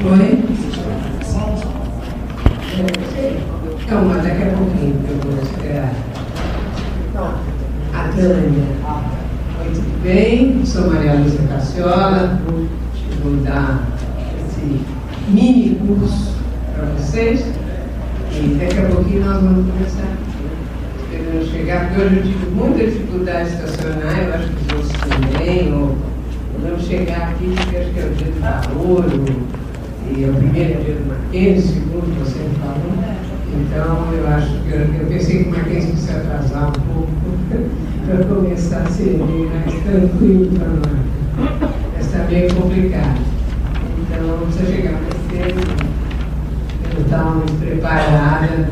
Oi? Calma, daqui a pouquinho que eu vou esperar. A Tânia. Oi, tudo bem? Sou Maria Lúcia Cacciola. Vou dar esse mini curso para vocês. E daqui a pouquinho nós vamos começar. Esperando chegar, porque hoje eu tive muita dificuldade de estacionar, eu acho que os outros também, ou vamos chegar aqui, porque acho que é o dia do calor, e é o primeiro dia do Mackenzie, o segundo você me falou. Então, eu acho que eu pensei que o Mackenzie precisa atrasar um pouco para começar a ser mais tranquilo para nós. Mas está bem complicado. Então, precisa chegar mais cedo, eu estar muito preparada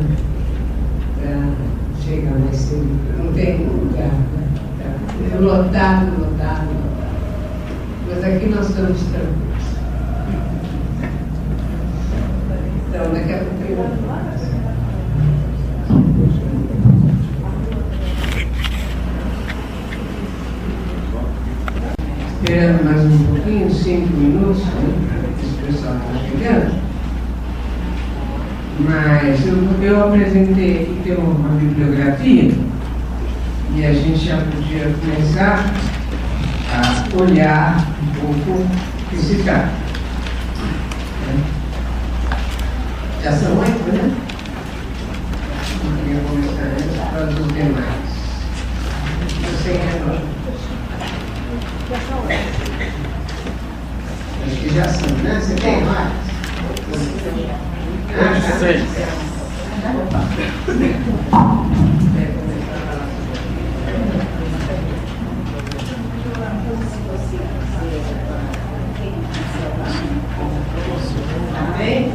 para chegar mais cedo. Não tem lugar, né? Lotado. Mas aqui nós estamos tranquilos. Então, daqui a pouco eu vou. Esperando mais um pouquinho, 5 minutos, né? Esse pessoal está chegando. Mas eu apresentei aqui, tem uma bibliografia, e a gente já podia começar a olhar um pouco esse caso. Já são 8, né? Eu queria começar antes para os demais. Sem relógio. Acho que já são, né? Você tem mais? Seis. Bem?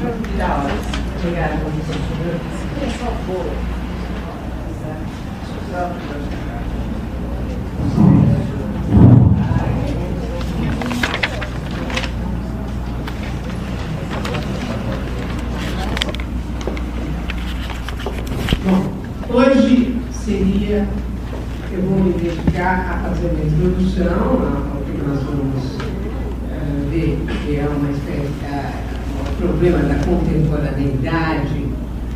Obrigada. Bom, hoje eu vou me dedicar a fazer uma introdução ao que nós vamos ver, que é uma espécie o problema da contemporaneidade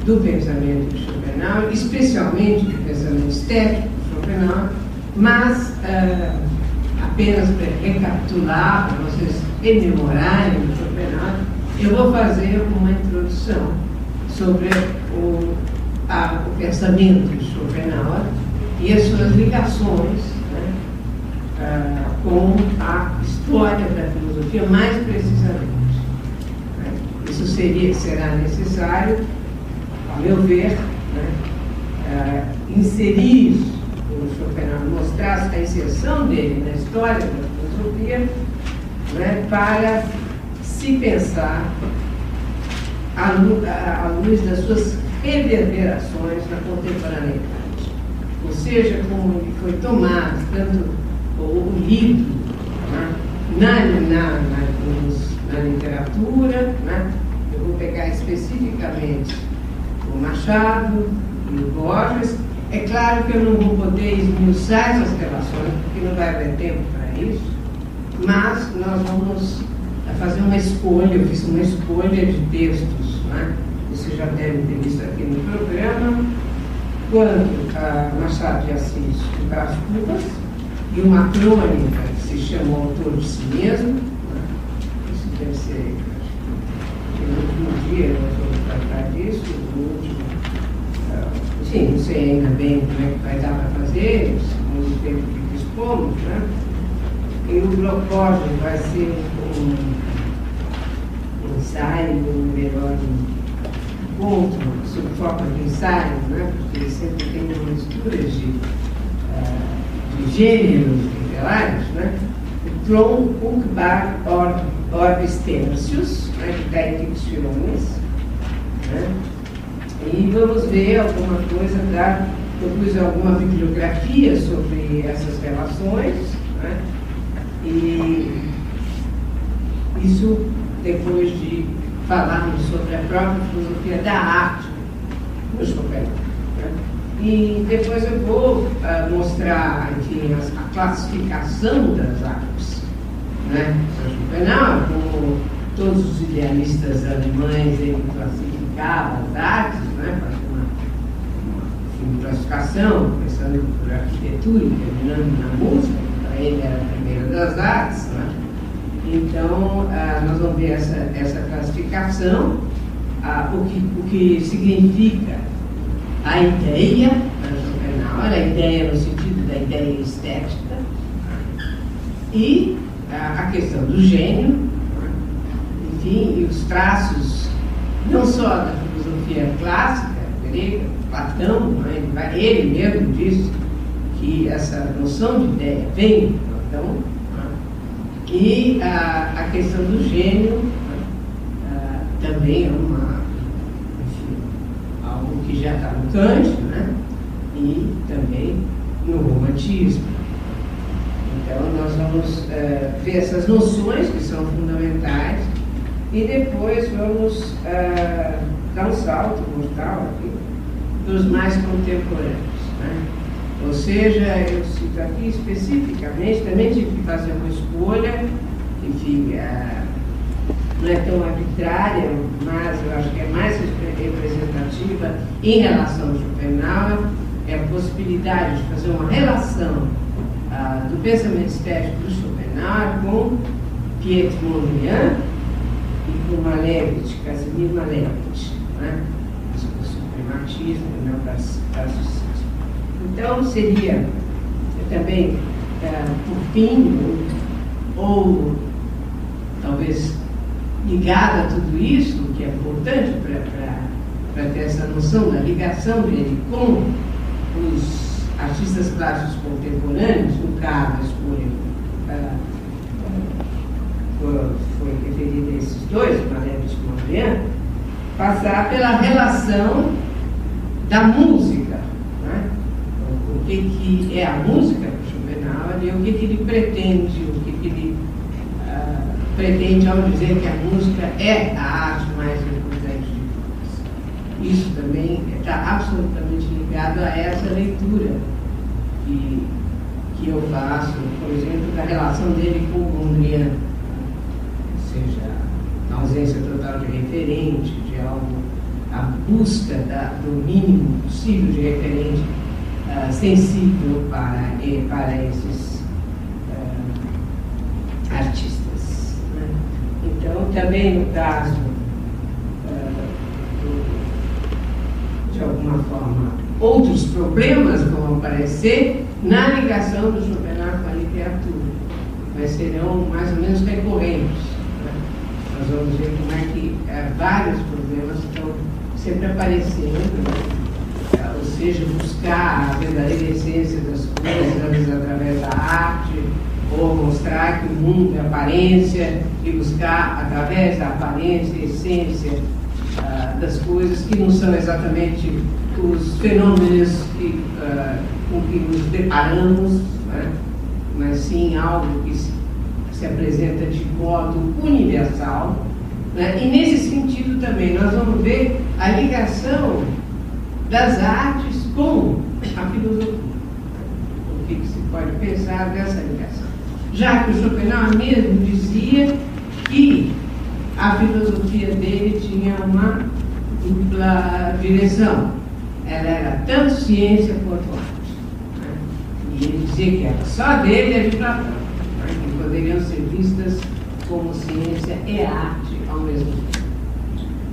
do pensamento de Schopenhauer, especialmente do pensamento estético de Schopenhauer, mas apenas para recapitular, para vocês rememorarem o Schopenhauer, eu vou fazer uma introdução sobre o pensamento de Schopenhauer e as suas ligações, né, com a história da filosofia, mais precisamente. Isso será necessário, a meu ver, né, inserir o Schopenhauer, mostrar a inserção dele na história da filosofia, né, para se pensar à luz das suas reverberações na contemporaneidade. Ou seja, como ele foi tomado, tanto ou lido, né, na literatura, né? Eu vou pegar especificamente o Machado e o Borges. É claro que eu não vou poder esmiuçar essas relações, porque não vai haver tempo para isso, mas nós vamos fazer uma escolha. Eu fiz uma escolha de textos, né? Você já deve ter visto aqui no programa, quando a Machado de Assis, o Brás Cubas, e uma crônica que se chama O Autor de Si Mesmo. Isso deve ser, acho que no último dia nós vamos tratar disso, no último. Sim, não sei ainda bem como é que vai dar para fazer, no tempo que dispomos, né? E o Glocógeno vai ser um ensaio, um melhor encontro, sob forma de ensaio, né? Porque ele sempre tem uma mistura de gêneros literários, né? O Tron Unkbar Orbis Tertius, né? Que está em Dicciones, né? E vamos ver alguma coisa eu pus alguma bibliografia sobre essas relações, né? E isso depois de falarmos sobre a própria filosofia da arte no Schopenhauer. Né? E depois eu vou mostrar, enfim, a classificação das artes. Né? Schopenhauer, como todos os idealistas alemães, ele classificava as artes, né? Fazia uma classificação, começando por arquitetura e terminando na música, que para ele era a primeira das artes. Né? Então, nós vamos ver essa classificação, o que significa a ideia, a ideia no sentido da ideia estética, e a questão do gênio, enfim, e os traços, não só da filosofia clássica, grega, Platão, né? Ele mesmo disse que essa noção de ideia vem de Platão, né? E a questão do gênio também é algo que já está no Kant, né? E também no romantismo. Então, nós vamos ver essas noções que são fundamentais e depois vamos dar um salto mortal aqui dos mais contemporâneos. Né? Ou seja, eu cito aqui especificamente, também tive que fazer uma escolha, enfim, não é tão arbitrária, mas eu acho que é mais representativa em relação ao Schopenhauer, é a possibilidade de fazer uma relação do pensamento estético do Schopenhauer com Piet Mondrian e com Malevich, Casimir Malevich, né? O suprematismo e o neoclassicismo. Então, seria também, por fim, ou talvez ligado a tudo isso, que é importante para ter essa noção da ligação dele com os artistas plásticos contemporâneos, no caso, a escolha foi referida a esses dois, Malevich e Mondrian, passar pela relação da música, né? O que é a música para Schopenhauer e o que ele pretende, o que ele pretende ao dizer que a música é a arte mais importante de todas. Isso também está absolutamente ligado a essa leitura que eu faço, por exemplo, da relação dele com o Mondrian, ou seja, a ausência total de referente, de algo, a busca do mínimo possível de referente sensível para esses artistas. Né? Então, também no caso, de alguma forma, outros problemas vão aparecer na ligação do Schopenhauer com a literatura, mas serão mais ou menos recorrentes. Né? Nós vamos ver como é que vários problemas estão sempre aparecendo, né? Ou seja, buscar a verdadeira essência das coisas através da arte, ou mostrar que o mundo é aparência e buscar através da aparência a essência das coisas que não são exatamente os fenômenos com que nos deparamos, né? Mas sim algo que se apresenta de modo universal, né? E nesse sentido também nós vamos ver a ligação das artes com a filosofia. O que se pode pensar dessa ligação? Já que o Schopenhauer mesmo dizia que a filosofia dele tinha uma dupla direção. Ela era tanto ciência quanto arte. Né? E ele dizia que era só dele e de Platão, né? Que poderiam ser vistas como ciência e arte ao mesmo tempo.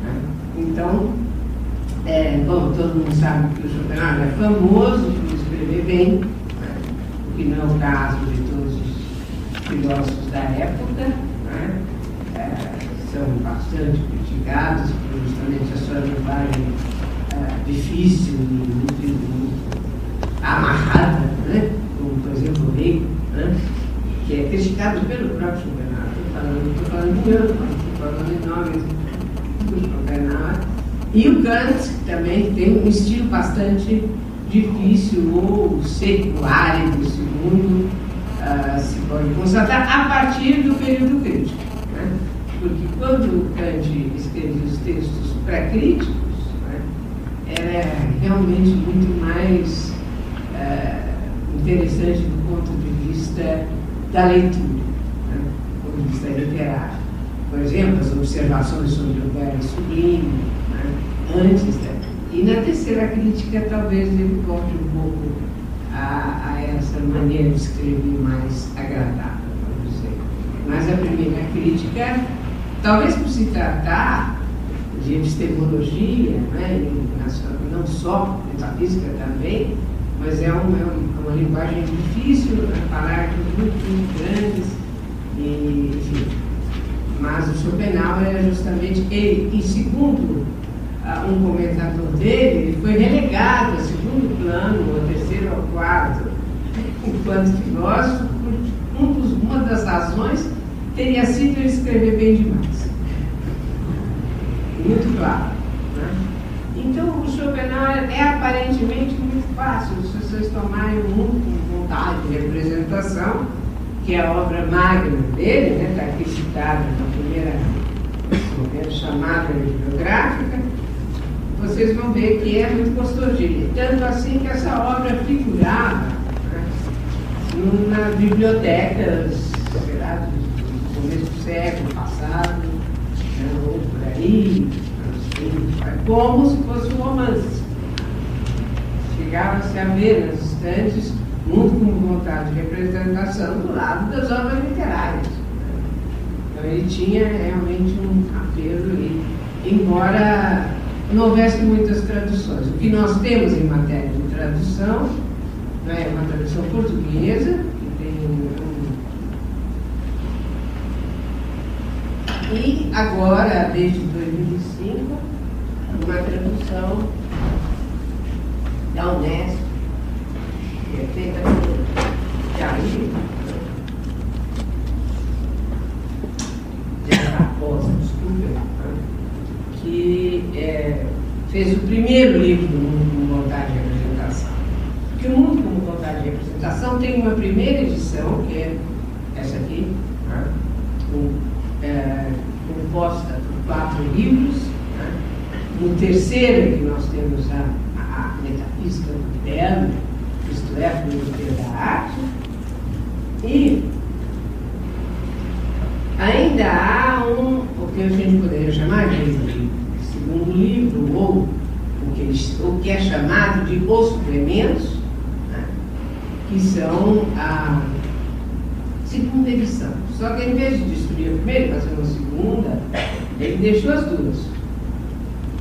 Né? Então, bom, todo mundo sabe que o Schopenhauer é famoso por escrever bem, né? O que não é o caso de todos os filósofos da época, né? São bastante criticados por justamente a sua linguagem difícil e muito amarrada, né? Como, por exemplo, o Hegel, né? Que é criticado pelo próprio Schopenhauer. Estou falando de meu, estou falando em nome do Schopenhauer. E o Kant também tem um estilo bastante difícil ou seco, árido, segundo se pode constatar, a partir do período crítico. Né? Porque quando Kant escrevia os textos pré-críticos, né, era realmente muito mais interessante do ponto de vista da leitura, né? Do ponto de vista literário. Por exemplo, as observações sobre o verbo sublime, né? Antes da... E na terceira crítica, talvez ele volte um pouco a essa maneira de escrever mais agradável, vamos dizer. Mas a primeira crítica, talvez por se tratar de epistemologia, né? Não só metafísica também, mas é uma linguagem difícil, palavras muito grandes, enfim. Mas o Schopenhauer era justamente ele, e segundo um comentador dele, ele foi relegado a segundo plano, ou terceiro ou quarto, enquanto filósofo, uma das razões teria sido ele escrever bem demais. Muito claro. Né? Então, o Schopenhauer é aparentemente muito fácil, se vocês tomarem o mundo com vontade de representação, que é a obra magna dele, né, está aqui citada na primeira chamada bibliográfica, vocês vão ver que é muito costodilha. Tanto assim que essa obra figurava, né, nas bibliotecas, sei lá, do começo do século passado, né, ou por aí, como se fosse um romance. Chegava-se a ver nas estantes, muito com vontade de representação, do lado das obras literárias. Então ele tinha realmente um apelo ali, embora não houvesse muitas traduções. O que nós temos em matéria de tradução, né, é uma tradução portuguesa, que tem e agora, desde 2005, uma tradução da Unesco, que é feita por Jair Raposa, desculpa, que fez o primeiro livro do Mundo com Vontade de Representação. Porque o Mundo com Vontade de Representação tem uma primeira edição, que é essa aqui, né? Composta por 4 livros. Né? No terceiro, que nós temos a Metafísica do Belo, isto é, a Filosofia da Arte, e ainda há o que a gente poderia chamar de segundo livro, ou o que é chamado de os suplementos, né? Que são a segunda edição. Só que em vez de destruir a primeira e fazer uma segunda, ele deixou as duas.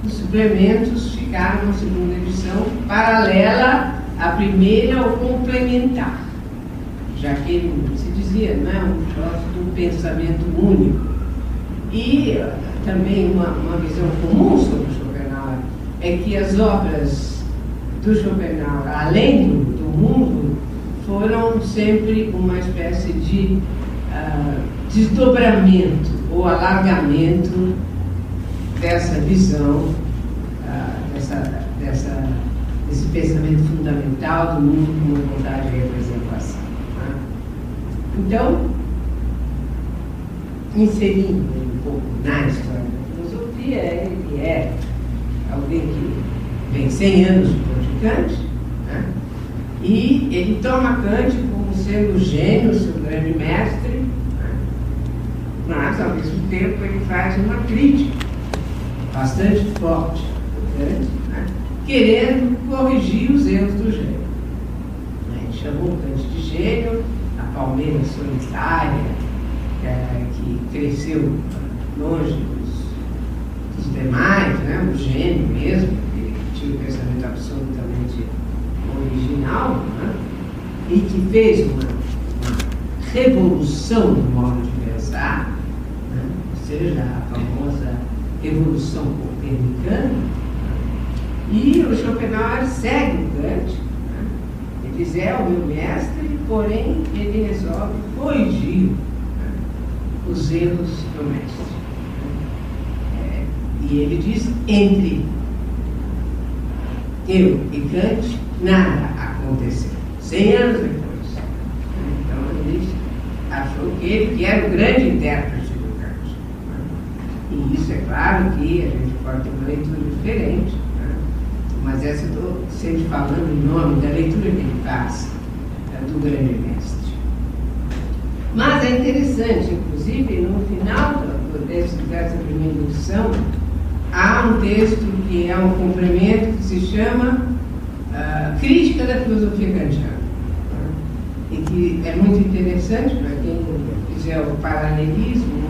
Os suplementos ficaram na segunda edição, paralela à primeira ou complementar, já que ele se dizia, não é, um troço de um pensamento único. E também uma visão comum sobre o Schopenhauer é que as obras do Schopenhauer, além do mundo, foram sempre uma espécie de desdobramento ou alargamento dessa visão, desse pensamento fundamental do mundo como vontade de representação. Né? Então, inserindo um pouco na história da filosofia, ele é alguém que vem 100 anos depois de Kant, né? E ele toma Kant como sendo o gênio, seu grande mestre, né? Mas, ao mesmo tempo, ele faz uma crítica bastante forte a Kant, né? Querendo corrigir os erros do gênio. Ele chamou Kant de gênio, a palmeira solitária, que cresceu longe dos demais, né? O gênio mesmo, que tinha um pensamento absolutamente original, né? E que fez uma revolução no modo de pensar, né? Ou seja, a famosa revolução copernicana, né? E o Schopenhauer segue o Kant, né? Ele diz, é o meu mestre, porém ele resolve corrigir, né, os erros do mestre. E ele diz, entre eu e Kant, nada aconteceu. 100 anos depois. Então ele achou que ele que era o grande intérprete do Kant. E isso é claro que a gente pode ter uma leitura diferente, né? mas essa eu estou sempre falando em nome da leitura que ele faz do grande mestre. Mas é interessante, inclusive, no final dessa primeira edição, há um texto que é um complemento que se chama Crítica da Filosofia Kantiana, e que é muito interessante para quem fizer o paralelismo,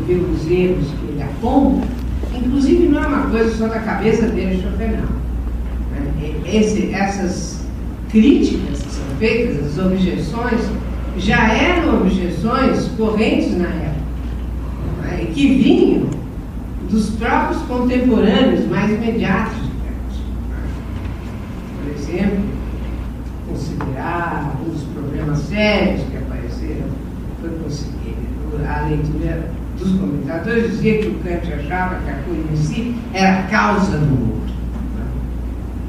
ver os erros que ele aponta. Inclusive, não é uma coisa só da cabeça dele, Schopenhauer. Essas críticas que são feitas, as objeções, já eram objeções correntes na época, e que vinham dos próprios contemporâneos mais imediatos de Kant. Por exemplo, considerar um dos problemas sérios que apareceram foi conseguir a leitura dos comentadores dizia que o Kant achava que a coisa em si era a causa do mundo.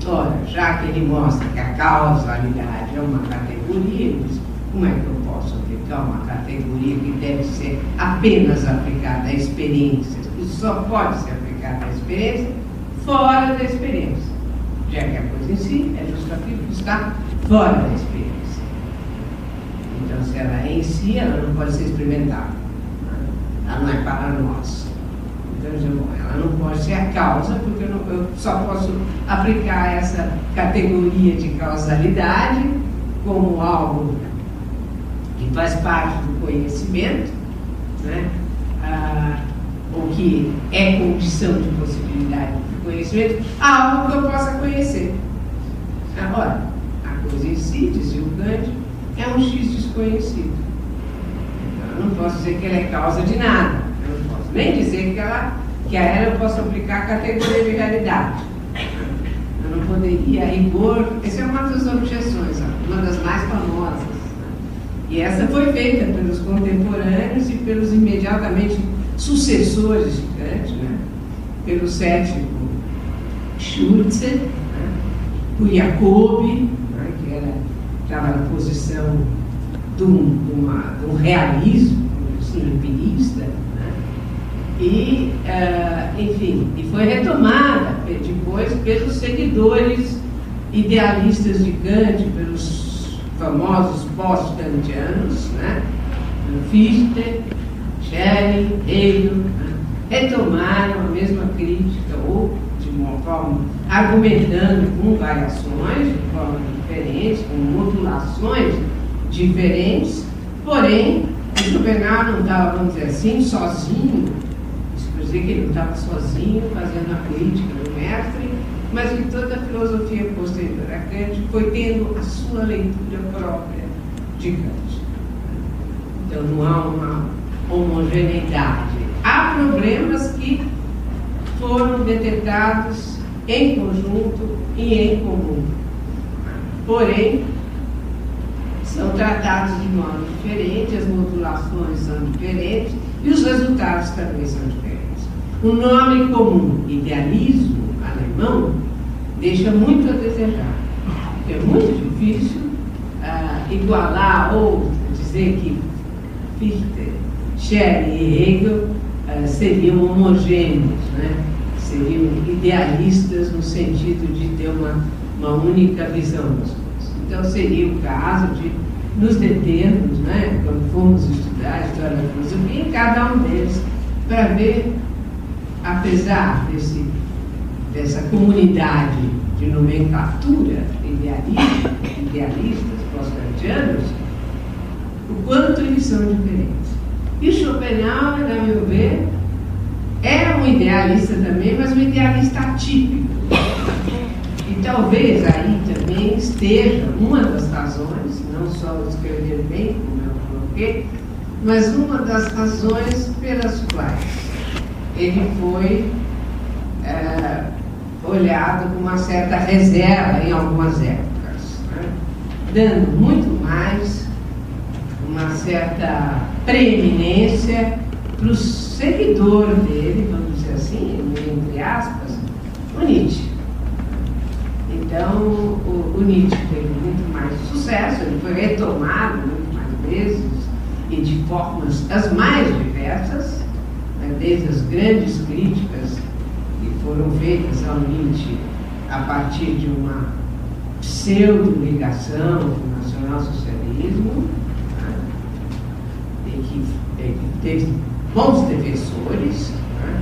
Ora, já que ele mostra que a causalidade é uma categoria, ele diz, como é que eu posso aplicar uma categoria que deve ser apenas aplicada à experiência, que só pode ser aplicada à experiência fora da experiência, já que a coisa em si é justo aquilo que está fora da experiência. Então, se ela é em si, ela não pode ser experimentada. Ela não é para nós. Então, ela não pode ser a causa, porque eu só posso aplicar essa categoria de causalidade como algo que faz parte do conhecimento, né? Ou que é condição de possibilidade de conhecimento, algo que eu possa conhecer. Agora, a coisa em si, dizia o Kant, é um X desconhecido. Então, eu não posso dizer que ela é causa de nada. Eu não posso nem dizer que a ela eu posso aplicar a categoria de realidade. Eu não poderia, a rigor, essa é uma das objeções, uma das mais famosas. E essa foi feita pelos contemporâneos e pelos imediatamente sucessores de Kant, né? Pelo cético Schulze, né? O Jacobi, né? Que estava na posição de um realismo, assim, empirista, né? E, enfim, e foi retomada depois pelos seguidores idealistas de Kant, pelos famosos pós-kantianos, né? Fichte, Schelling, Hegel, né? Retomaram a mesma crítica, ou de uma forma argumentando com variações, de forma diferente, com modulações diferentes, porém, o Schopenhauer não estava, vamos dizer assim, sozinho, isso quer dizer que ele não estava sozinho fazendo a crítica do mestre, mas que toda a filosofia posterior a Kant foi tendo a sua leitura própria de Kant. Então não há uma homogeneidade. Há problemas que foram detectados em conjunto e em comum. Porém, são tratados de modo diferente, as modulações são diferentes e os resultados também são diferentes. O nome comum, idealismo alemão, deixa muito a desejar. É muito difícil igualar ou dizer que Fichte, Schelling e Hegel seriam homogêneos, né? Seriam idealistas no sentido de ter uma única visão das coisas. Então seria o caso de nos determos, né, quando formos estudar a história da filosofia, em cada um deles, para ver, apesar dessa comunidade de nomenclatura idealistas pós-kantianos, o quanto eles são diferentes. E Schopenhauer, a meu ver, era um idealista também, mas um idealista atípico. E talvez aí também esteja uma das razões, não só escrever bem, como eu coloquei, mas uma das razões pelas quais ele foi olhado com uma certa reserva em algumas épocas, né? Dando muito mais uma certa preeminência para o seguidor dele, vamos dizer assim, entre aspas, o Nietzsche. Então, o Nietzsche teve muito mais sucesso, ele foi retomado muito mais vezes e de formas as mais diversas, né, desde as grandes críticas que foram feitas ao Nietzsche a partir de uma pseudo-ligação com o nacionalsocialismo, né, e que teve bons defensores, né,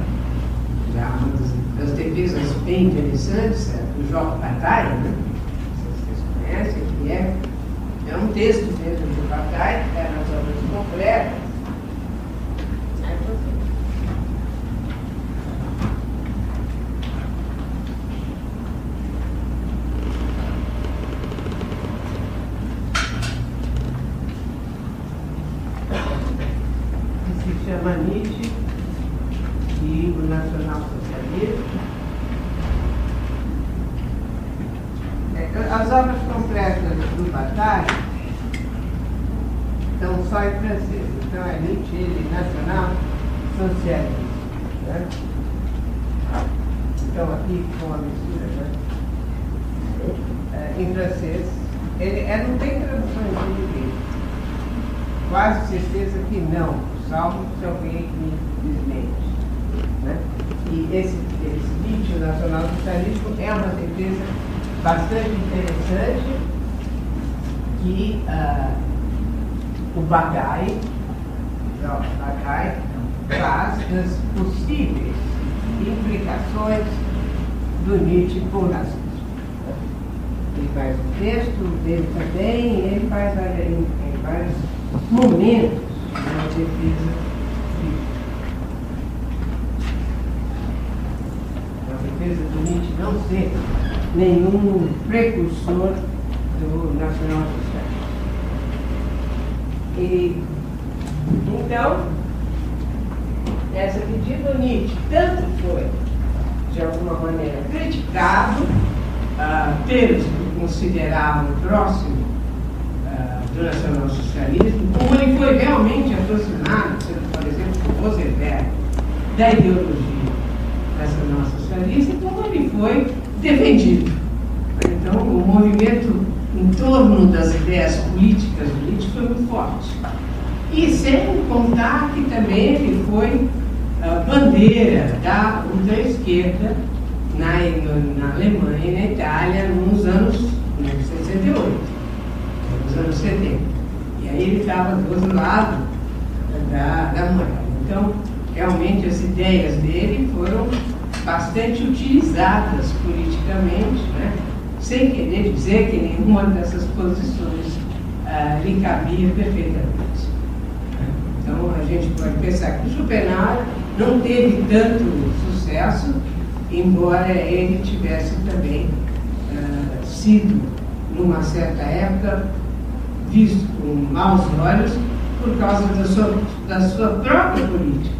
já uma das defesas bem interessantes é do João Bataille, né, vocês conhecem, que é um texto mesmo do Bataille, que está nas obras completas. Chama Nietzsche e o nacionalsocialismo. As obras completas do Bataille estão só em francês, então é Nietzsche e nacionalsocialismo, né? Então aqui com a mistura, né? Em francês, não tem tradução em português, quase certeza que não. Salvo se alguém me desmente, né? E esse Nietzsche nacionalsocialismo é uma defesa bastante interessante que o Bataille faz das possíveis implicações do Nietzsche com o nazismo. Ele faz o texto dele também, ele faz em vários momentos uma defesa do Nietzsche não ser nenhum precursor do nacionalsocialismo. E então, nessa medida, o Nietzsche tanto foi, de alguma maneira, criticado pelos que consideravam próximo do nacionalsocialismo, como ele foi realmente aproximado, por exemplo, por Roosevelt, da ideologia nacionalsocialista, e como ele foi defendido. Então, o movimento em torno das ideias políticas do Nietzsche foi muito forte. E sem contar que também ele foi bandeira da ultra-esquerda na Alemanha e na Itália nos anos 1968. Nos anos 70. E aí ele estava do outro lado da moeda. Então, realmente, as ideias dele foram bastante utilizadas politicamente, né? Sem querer dizer que nenhuma dessas posições lhe cabia perfeitamente. Então, a gente pode pensar que o Schopenhauer não teve tanto sucesso, embora ele tivesse também sido, numa certa época, visto com maus olhos por causa da sua própria política.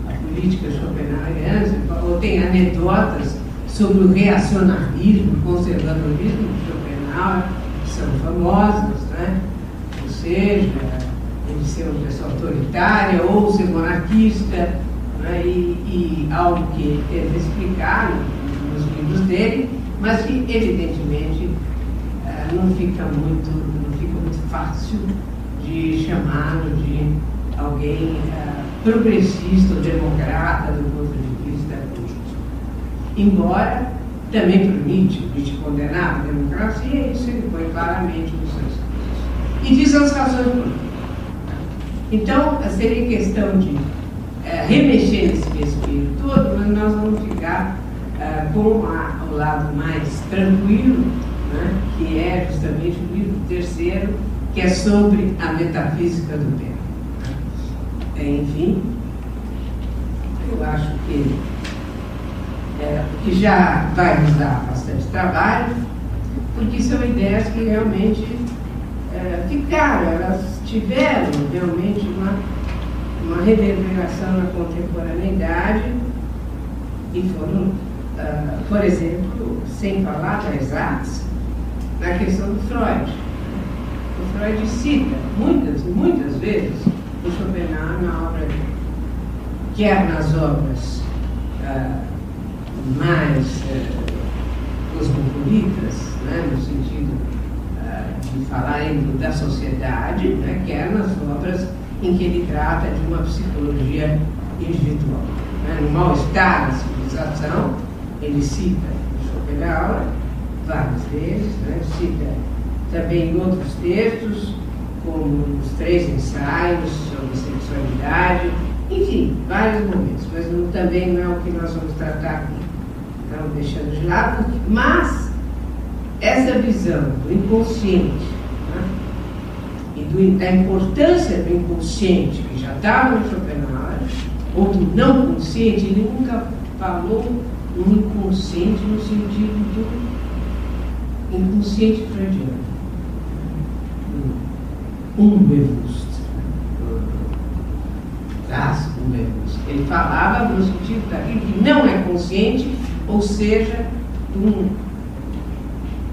A política schopenhaueriana, ou tem anedotas sobre o reacionarismo, o conservadorismo de Schopenhauer, que são famosas, né? Ou seja, ele ser uma pessoa autoritária ou ser monarquista, né? E algo que ele teve explicar nos livros dele, mas que, evidentemente, não fica muito fácil de chamá-lo de alguém progressista ou democrata do ponto de vista político. Embora, também para o Nietzsche condenava a democracia, isso ele põe claramente nos seus textos. E diz as razões políticas. Então, seria questão de remexer nesse espírito todo, mas nós vamos ficar com o lado mais tranquilo, né, que é justamente o livro terceiro, que é sobre a metafísica do tempo. Enfim, eu acho que já vai nos dar bastante trabalho, porque são ideias que realmente ficaram, elas tiveram realmente uma reverberação na contemporaneidade e foram, por exemplo, sem falar das artes, na questão do Freud. O Freud cita muitas vezes o Schopenhauer na obra dele, quer nas obras mais cosmopolitas, né, no sentido de falarem da sociedade, né, quer nas obras em que ele trata de uma psicologia individual. Né, no Mal-Estar da Civilização, ele cita Schopenhauer, vários deles, né? Cita também outros textos, como os 3 ensaios sobre sexualidade, enfim, vários momentos, mas também não é o que nós vamos tratar aqui, então deixando de lado, mas essa visão do inconsciente, né? E da importância do inconsciente, que já estava no Schopenhauer, ou do não consciente, ele nunca falou no inconsciente no sentido do inconsciente freudiano. Unbewusst. Das Unbewusst. Ele falava no sentido daquilo que não é consciente, ou seja, de uma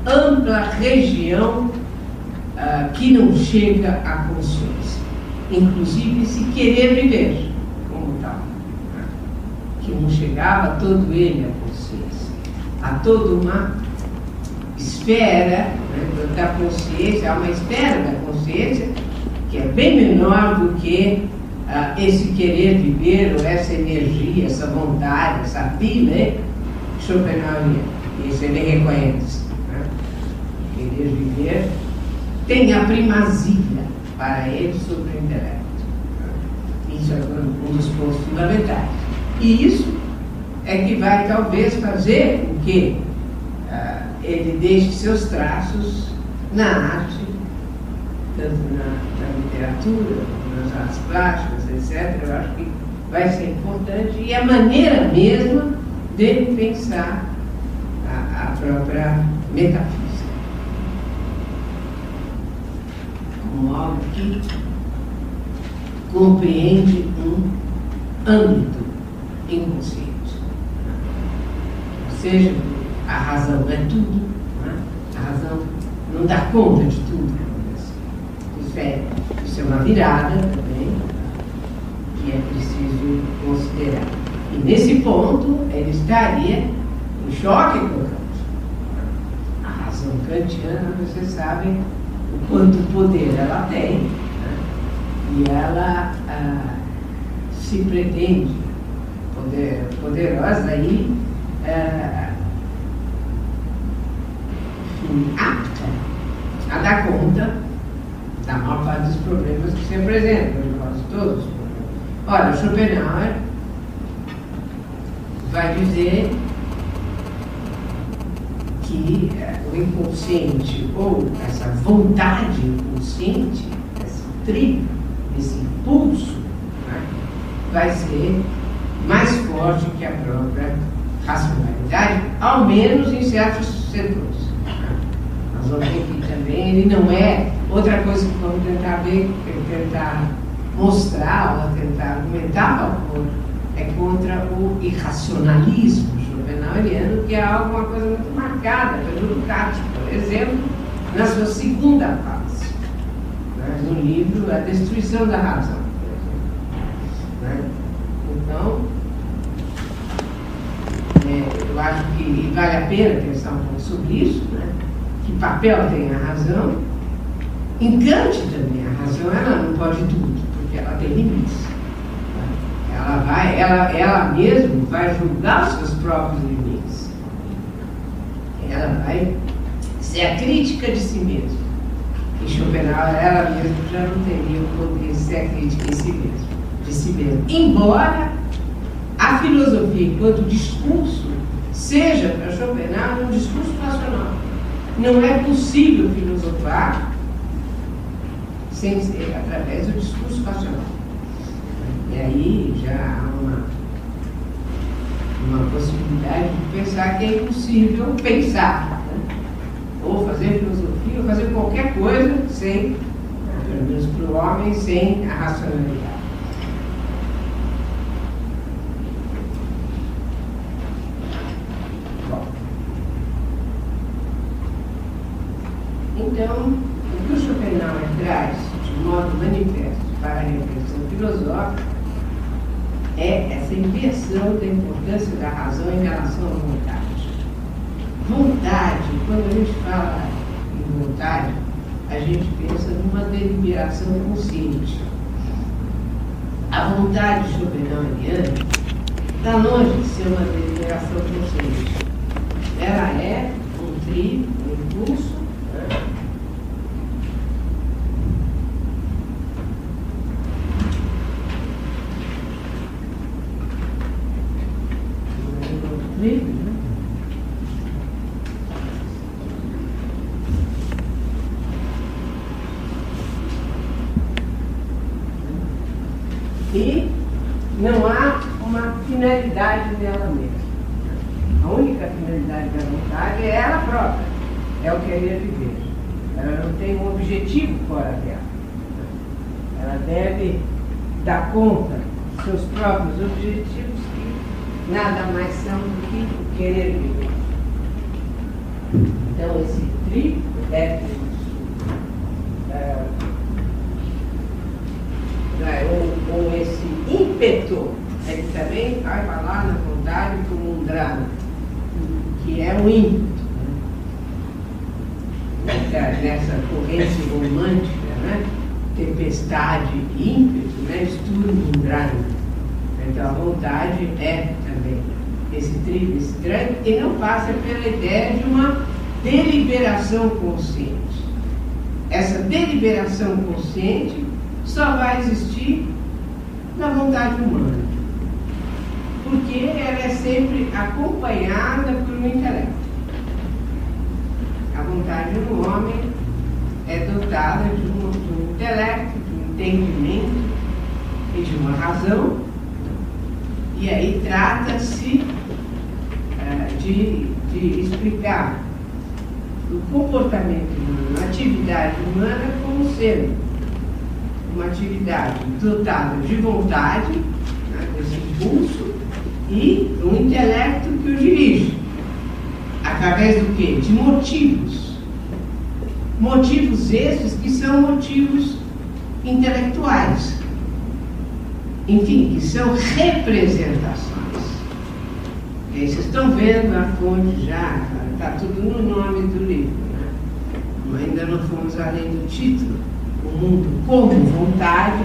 ampla região que não chega à consciência, inclusive se querer viver como tal, que não chegava todo ele à consciência, a toda uma esfera, né, da consciência, há uma esfera da consciência que é bem menor do que esse querer viver, ou essa energia, essa vontade, essa pila schopenhaueriana. Isso ele reconhece, né? Querer viver tem a primazia para ele sobre o intelecto. Isso é um dos pontos fundamentais. E isso é que vai talvez fazer com que ele deixe seus traços na arte, tanto na literatura, nas artes plásticas, etc. Eu acho que vai ser importante, e a maneira mesma dele pensar a própria metafísica como algo que compreende um âmbito inconsciente. Ou seja, a razão não é tudo, né? A razão não dá conta de tudo. Isso é uma virada também que é preciso considerar. E nesse ponto ele estaria em choque com Kant. A razão kantiana, vocês sabem o quanto poder ela tem, né? E ela se pretende poderosa e apta a dar conta da maior parte dos problemas que se apresentam, de quase todos os problemas. Ora, Schopenhauer vai dizer que o inconsciente, ou essa vontade inconsciente, esse trigo, esse impulso, né, vai ser mais forte que a própria racionalidade, ao menos em certos setores. Nós vamos ver que também ele não é outra coisa que vamos tentar ver, tentar mostrar ou tentar argumentar a favor, é contra o irracionalismo schopenhaueriano, que é uma coisa muito marcada pelo Lukács, por exemplo, na sua segunda fase, né, no livro A Destruição da Razão, por exemplo, né? Então, eu acho que vale a pena pensar um pouco sobre isso, né? Que papel tem a razão. Em Kant também, a razão ela não pode tudo, porque ela tem limites. Ela mesma vai julgar os seus próprios limites. Ela vai ser a crítica de si mesma. E Schopenhauer, ela mesma já não teria o poder de ser a crítica de si mesma. Embora a filosofia, enquanto discurso, seja para Schopenhauer um discurso racional. Não é possível filosofar sem ser através do discurso racional. E aí já há uma possibilidade de pensar que é impossível pensar, né? Ou fazer filosofia, ou fazer qualquer coisa sem, pelo menos para o homem, sem a racionalidade. Então, o que o Schopenhauer traz de modo manifesto para a reflexão filosófica é essa inversão da importância da razão em relação à vontade. Vontade, quando a gente fala em vontade, a gente pensa numa deliberação consciente. A vontade schopenhaueriana está longe de ser uma deliberação consciente. ela é um tri, um impulso, né? E não há uma finalidade nela mesma. A única finalidade da vontade é ela própria, é o querer viver. Ela não tem um objetivo fora dela. Ela deve dar conta dos seus próprios objetivos, que nada mais são do que o querer viver. Então, esse tríplice éticos, ou esse ímpeto, ele também vai falar na vontade como um drama, que é um ímpeto, né? Nessa corrente romântica, né? Tempestade e ímpeto, né? Estudo um drama. Então a vontade é também esse trem, e não passa pela ideia de uma deliberação consciente. Essa deliberação consciente só vai existir na vontade humana, porque ela é sempre acompanhada por um intelecto. A vontade do homem é dotada de um intelecto, de um entendimento e de uma razão, e aí trata-se de explicar o comportamento humano, a atividade humana como sendo uma atividade dotada de vontade, né, desse impulso, e um intelecto que o dirige. Através do quê? De motivos. Motivos esses que são motivos intelectuais. Enfim, que são representações. E aí vocês estão vendo a fonte já, está tudo no nome do livro, né? Mas ainda não fomos além do título. O mundo como vontade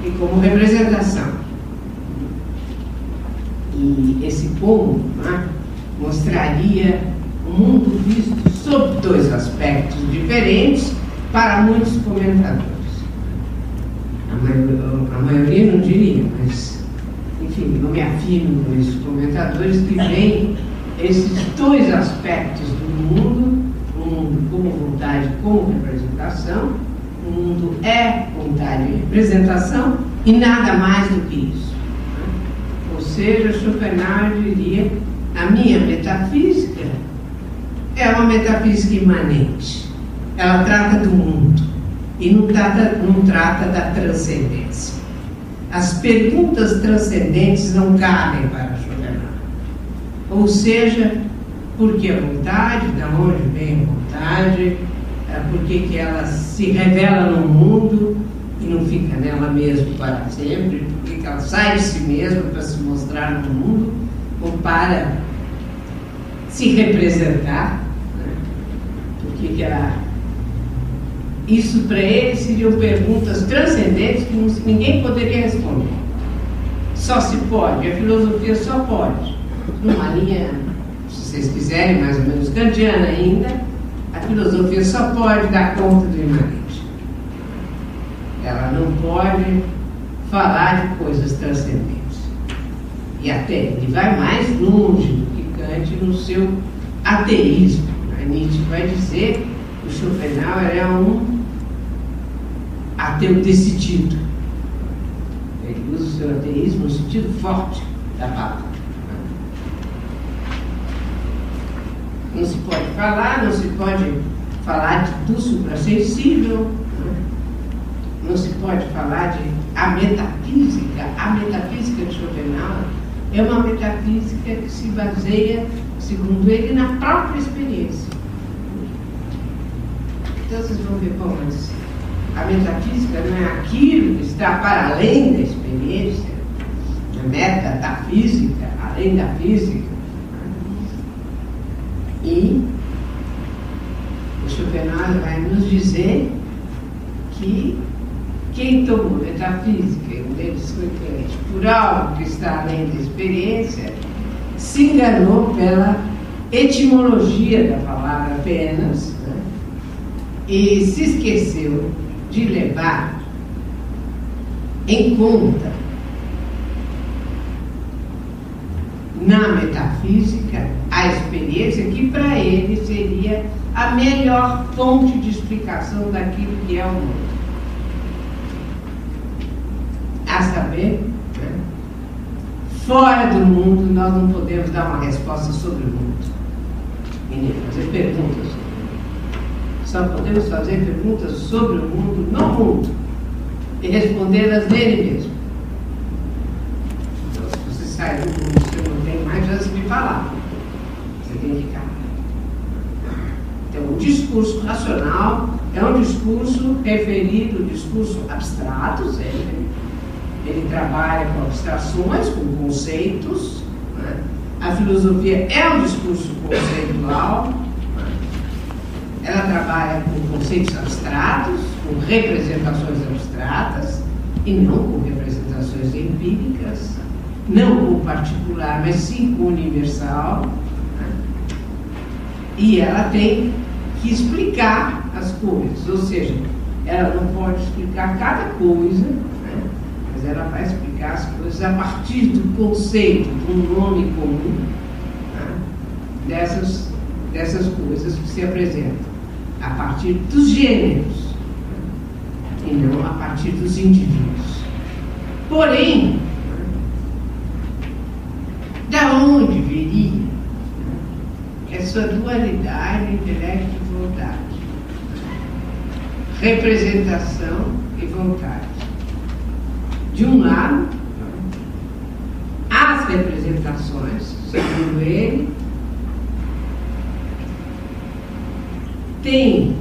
e como representação. E esse como, né, mostraria o mundo visto sob dois aspectos diferentes para muitos comentadores. A maioria não diria, mas, enfim, eu me afirmo com esses comentadores que veem esses dois aspectos do mundo, o mundo como vontade, como representação. O mundo é vontade e representação e nada mais do que isso. Ou seja, Schopenhauer diria: a minha metafísica é uma metafísica imanente. Ela trata do mundo e não trata da transcendência. As perguntas transcendentes não cabem para Schopenhauer. Ou seja, por que a vontade, de onde vem a vontade, por que ela se revela no mundo e não fica nela mesmo para sempre, por que ela sai de si mesma para se mostrar no mundo ou para se representar, né? Por que ela... Isso para ele seriam perguntas transcendentes que ninguém poderia responder. Só se pode, a filosofia só pode, numa linha, se vocês quiserem, mais ou menos kantiana ainda. A filosofia só pode dar conta do imanente. Ela não pode falar de coisas transcendentes. E até ele vai mais longe do que Kant no seu ateísmo. A Nietzsche vai dizer que o Schopenhauer é um ateu decidido. Ele usa o seu ateísmo no sentido forte da palavra. Não se pode falar, não se pode falar do suprassensível, não se pode falar de a metafísica. A metafísica de Schopenhauer é uma metafísica que se baseia, segundo ele, na própria experiência. Então vocês vão ver como assim. A metafísica não é aquilo que está para além da experiência, a metafísica, além da física. E o Schopenhauer vai nos dizer que quem tomou metafísica, um deles foi Kant, por algo que está além da experiência, se enganou pela etimologia da palavra apenas, né? E se esqueceu de levar em conta na metafísica a experiência que para ele seria a melhor fonte de explicação daquilo que é o mundo. A saber, né? Fora do mundo nós não podemos dar uma resposta sobre o mundo e nem fazer perguntas sobre o mundo. Só podemos fazer perguntas sobre o mundo no mundo e respondê-las nele mesmo. Então, se você sai do mundo, você não tem mais chance de falar. Você tem que ficar. Então, o discurso racional é um discurso referido, um discurso abstrato, sempre. Ele trabalha com abstrações, com conceitos, né? A filosofia é um discurso conceitual, né? Ela trabalha com conceitos abstratos, com representações abstratas, e não com representações empíricas, não com o particular, mas sim com o universal, né? E ela tem que explicar as coisas, ou seja, ela não pode explicar cada coisa, mas ela vai explicar as coisas a partir do conceito, de um nome comum, né? dessas coisas que se apresentam, a partir dos gêneros, né? E não a partir dos indivíduos. Porém, da onde viria essa dualidade intelecto e vontade? Representação e vontade. De um lado, as representações, segundo ele, têm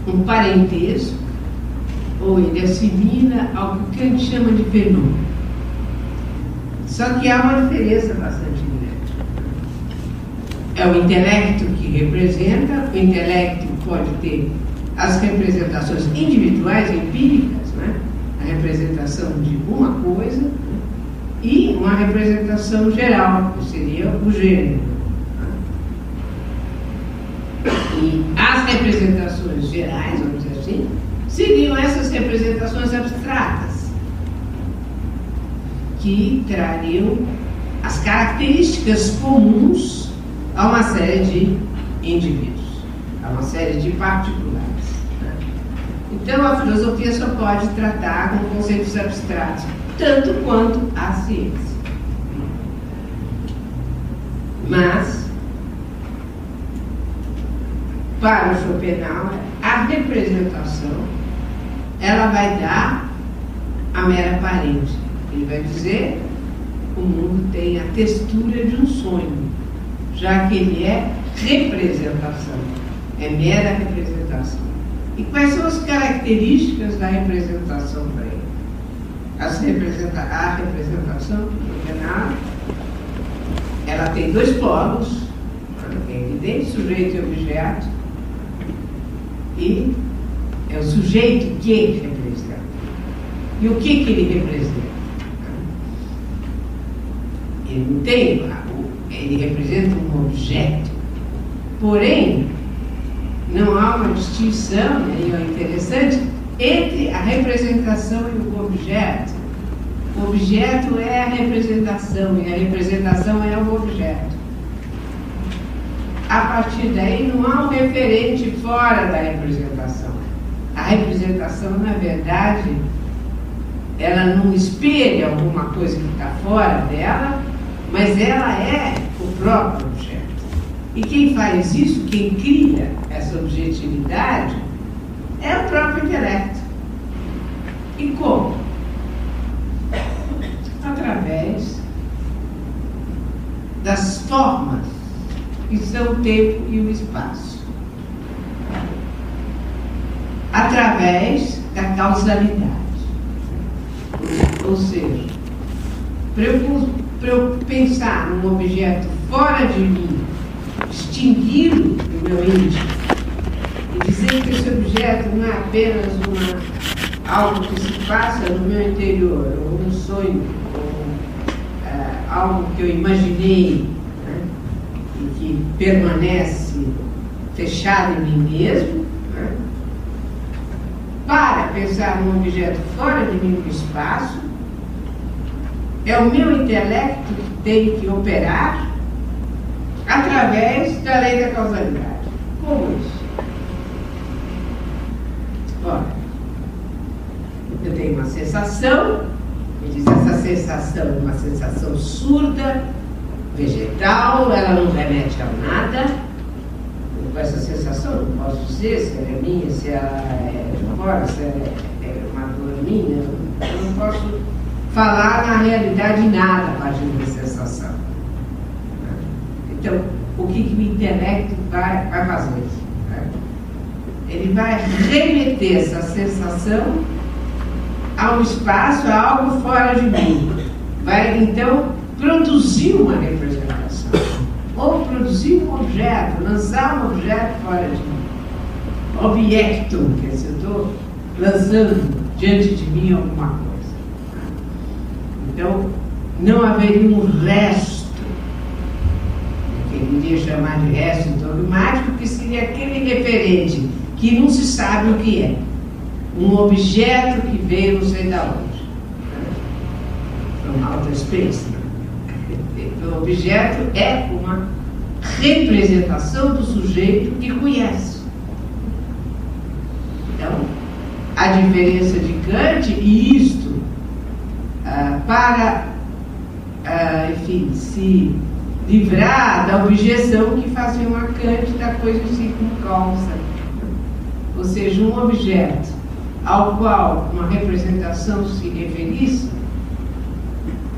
um parentesco, ou ele assimila ao que Kant chama de fenômeno. Só que há uma diferença bastante grande. É o intelecto que representa, o intelecto pode ter as representações individuais, empíricas, né? A representação de uma coisa, né? E uma representação geral, que seria o gênero. Né? E as representações gerais, vamos dizer assim, seriam essas representações abstratas, que trariam as características comuns a uma série de indivíduos, a uma série de particulares. Então, a filosofia só pode tratar com conceitos abstratos, tanto quanto a ciência. Mas, para o Schopenhauer, a representação, ela vai dar a mera aparência. Ele vai dizer que o mundo tem a textura de um sonho, já que ele é representação, é mera representação. E quais são as características da representação para ele? A representação, ela tem dois polos, é evidente, sujeito e objeto, e é o sujeito que representa. E o que ele representa? Ele não tem, ele representa um objeto, porém, não há uma distinção, e é interessante, entre a representação e o objeto. O objeto é a representação e a representação é o objeto. A partir daí não há um referente fora da representação. A representação, na verdade, ela não espelha alguma coisa que está fora dela, mas ela é o próprio objeto. E quem faz isso, quem cria essa objetividade, é o próprio intelecto. E como? Através das formas que são o tempo e o espaço. Através da causalidade. Ou seja, para eu pensar num objeto fora de mim, distingui-lo do meu íntimo e dizer que esse objeto não é apenas algo que se passa no meu interior, ou um sonho, ou algo que eu imaginei, né, e que permanece fechado em mim mesmo, né, para pensar num objeto fora de mim no espaço. É o meu intelecto que tem que operar através da lei da causalidade. Como isso? Olha, eu tenho uma sensação, me diz, essa sensação é uma sensação surda, vegetal, ela não remete a nada. Com essa sensação não posso dizer se ela é minha, se ela é de fora, se ela é uma dor minha. Eu não posso falar na realidade nada a partir da sensação. Então, o que o intelecto vai fazer? Né? Ele vai remeter essa sensação ao espaço, a algo fora de mim. Vai, então, produzir uma representação. Ou produzir um objeto, lançar um objeto fora de mim. Objeto, quer dizer, eu estou lançando diante de mim alguma coisa. Então, não haveria um resto, que ele iria chamar de resto dogmático, que seria aquele referente, que não se sabe o que é. Um objeto que veio não sei da onde. From outer space. O objeto é uma representação do sujeito que conhece. Então, a diferença de Kant e isto, para, enfim, se livrar da objeção que faziam a Kant da coisa em si como causa. Ou seja, um objeto ao qual uma representação se referisse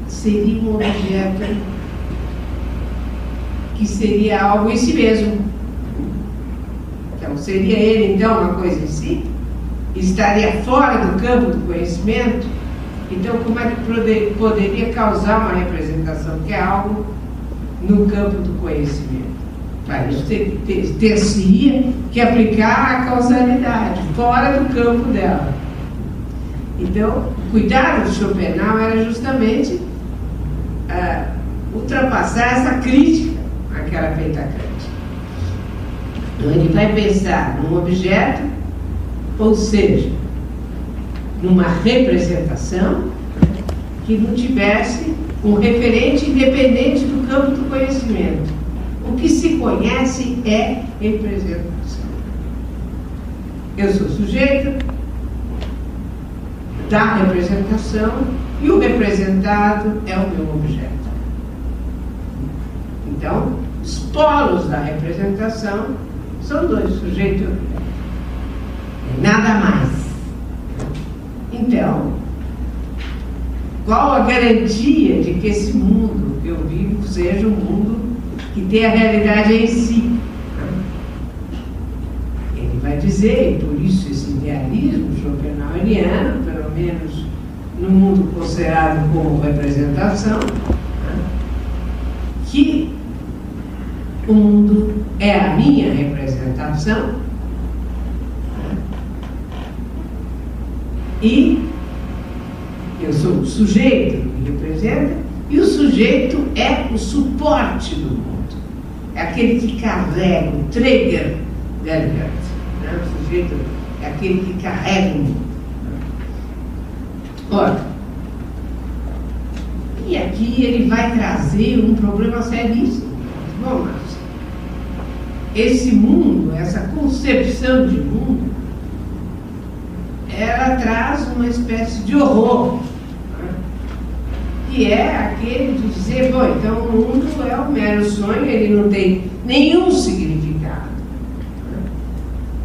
seria um objeto que seria algo em si mesmo. Então, seria ele, então, uma coisa em si? Estaria fora do campo do conhecimento? Então, como é que poderia causar uma representação que é algo no campo do conhecimento? Isso ter-se-ia que aplicar a causalidade, fora do campo dela. Então, o cuidado de Schopenhauer era justamente ultrapassar essa crítica que era feita a Kant. Então, ele vai pensar num objeto, ou seja, numa representação que não tivesse um referente independente do campo do conhecimento. O que se conhece é representação. Eu sou sujeito da representação e o representado é o meu objeto. Então, os polos da representação são dois, sujeito e objeto. Nada mais. Então, qual a garantia de que esse mundo que eu vivo seja um mundo que tem a realidade em si? Ele vai dizer, e por isso esse idealismo schopenhaueriano, pelo menos no mundo considerado como representação, que o mundo é a minha representação e eu sou o sujeito que representa, e o sujeito é o suporte do mundo. É aquele que carrega, o trigger da liberdade. O sujeito é aquele que carrega o mundo. Ora, e aqui ele vai trazer um problema seríssimo. Bom, mas esse mundo, essa concepção de mundo, ela traz uma espécie de horror, né? Que é aquele de dizer, bom, então o mundo é um mero sonho, ele não tem nenhum significado. Né?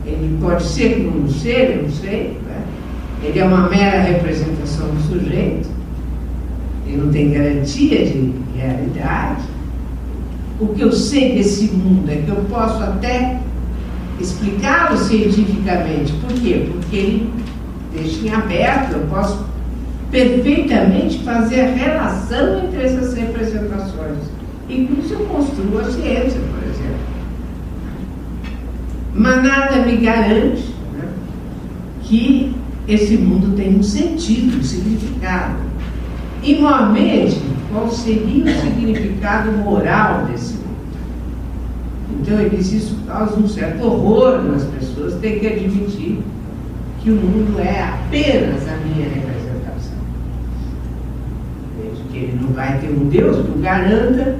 Ele pode ser como não ser, eu não sei, né? Ele é uma mera representação do sujeito, ele não tem garantia de realidade. O que eu sei desse mundo é que eu posso até explicá-lo cientificamente. Por quê? Porque ele deixa em aberto, eu posso perfeitamente fazer a relação entre essas representações. E com isso eu construo a ciência, por exemplo. Mas nada me garante, né, que esse mundo tem um sentido, um significado. Igualmente, qual seria o significado moral desse mundo. Então, isso causa um certo horror nas pessoas ter que admitir que o mundo é apenas a minha representação. Desde que ele não vai ter um Deus que o garanta,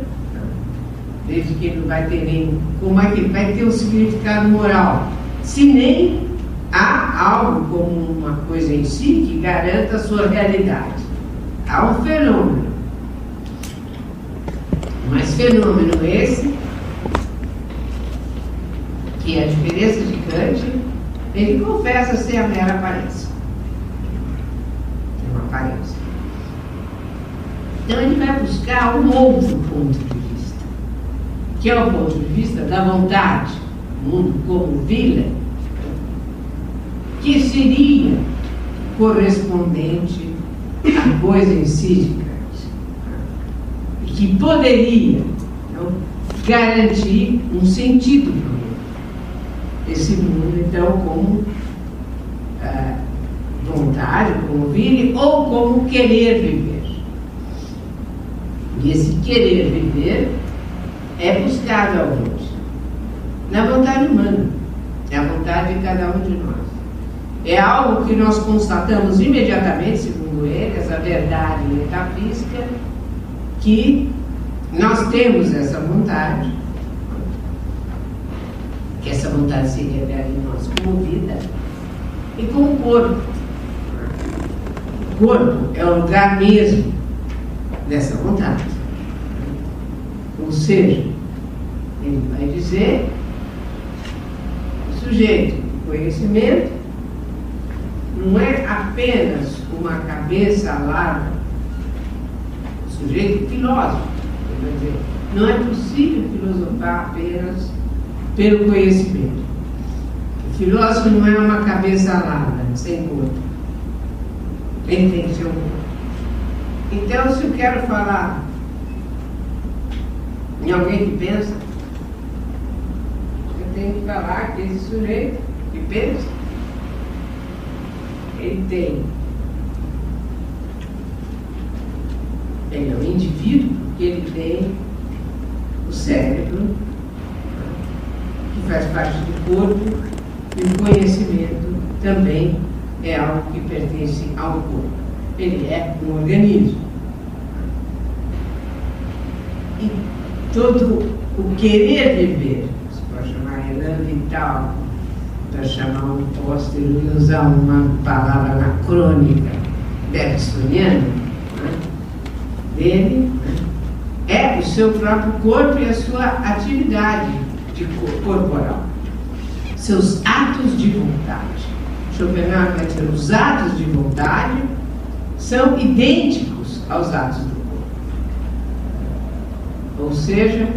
desde que ele não vai ter nem... Como é que ele vai ter um significado moral? Se nem há algo como uma coisa em si que garanta a sua realidade. Há um fenômeno. Mas fenômeno esse, que é a diferença de Kant, ele confessa ser a mera aparência. É uma aparência. Então ele vai buscar um outro ponto de vista, que é o ponto de vista da vontade, o mundo como vila, que seria correspondente à coisa em si de Kant, e que poderia, então, garantir um sentido para o mundo. Esse mundo, então, como vontade, como vila, ou como querer viver. E esse querer viver é buscado aonde? Na vontade humana. É a vontade de cada um de nós. É algo que nós constatamos imediatamente, segundo ele, essa verdade metafísica, que nós temos essa vontade, que essa vontade se revela em nós como vida e como corpo. O corpo é o lugar mesmo dessa vontade. Ou seja, ele vai dizer, o sujeito de conhecimento não é apenas uma cabeça larga, o sujeito filósofo, ele vai dizer, não é possível filosofar apenas pelo conhecimento. O filósofo não é uma cabeça larga, sem corpo. Ele tem seu corpo. Então, se eu quero falar em alguém que pensa, eu tenho que falar que esse sujeito que pensa, ele é um indivíduo, porque ele tem o cérebro, que faz parte do corpo, e o conhecimento também é algo que pertence ao corpo. Ele é um organismo. E todo o querer viver, você pode chamar Elan Vital, para chamar um póster e usar uma palavra anacrônica bergsoniana, dele, é o seu próprio corpo e a sua atividade corporal, seus atos de vontade. Schopenhauer vai dizer, os atos de vontade são idênticos aos atos do corpo. Ou seja,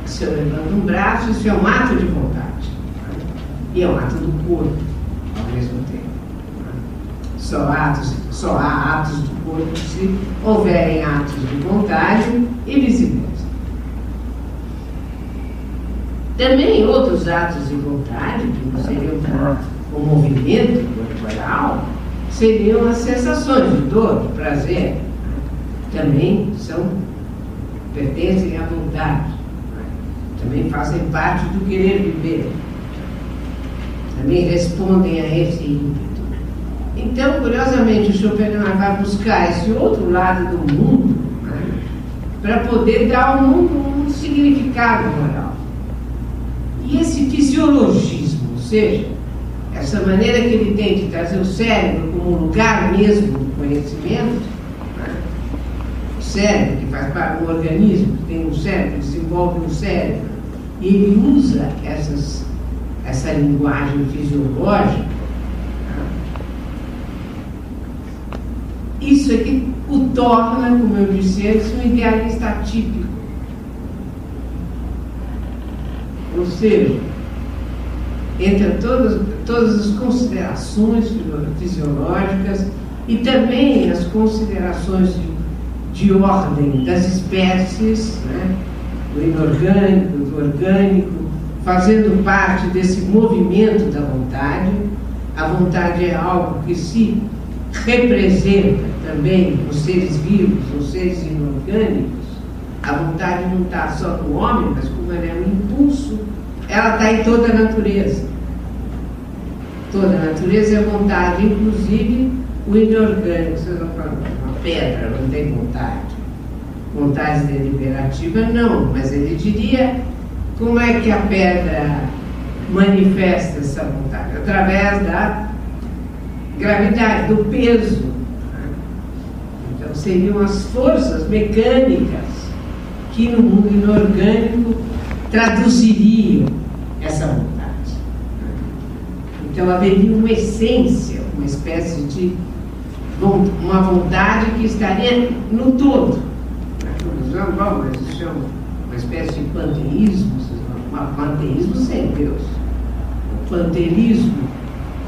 se eu levanto um braço, isso é um ato de vontade. E é um ato do corpo, ao mesmo tempo. Só há atos do corpo se houverem atos de vontade e vice-versa. Também outros atos de vontade, que não seriam o movimento corporal, seriam as sensações de dor, de prazer. Também pertencem à vontade. Também fazem parte do querer viver. Também respondem a esse ímpeto. Então, curiosamente, o Schopenhauer vai buscar esse outro lado do mundo, para poder dar ao mundo um significado moral. E esse fisiologismo, ou seja, essa maneira que ele tem de trazer o cérebro como um lugar mesmo do conhecimento, o cérebro que faz parte do organismo, que tem um cérebro, que desenvolve um cérebro, e ele usa essa linguagem fisiológica, isso é que o torna, como eu disse antes, um idealista atípico. Ou seja, entre todas as considerações fisiológicas e também as considerações de ordem das espécies, do inorgânico, do orgânico, fazendo parte desse movimento da vontade. A vontade é algo que se representa também nos seres vivos, nos seres inorgânicos, a vontade não está só no homem, mas como ela é um impulso, ela está em toda a natureza. Toda a natureza é vontade, inclusive o inorgânico. Vocês vão falar, uma pedra não tem vontade. Vontade deliberativa não, mas ele diria como é que a pedra manifesta essa vontade? Através da gravidade, do peso. Então seriam as forças mecânicas que no mundo inorgânico traduziriam essa vontade. Então haveria uma essência, uma espécie de uma vontade que estaria no todo. Mas isso é uma espécie de panteísmo, um panteísmo sem Deus. O panteísmo,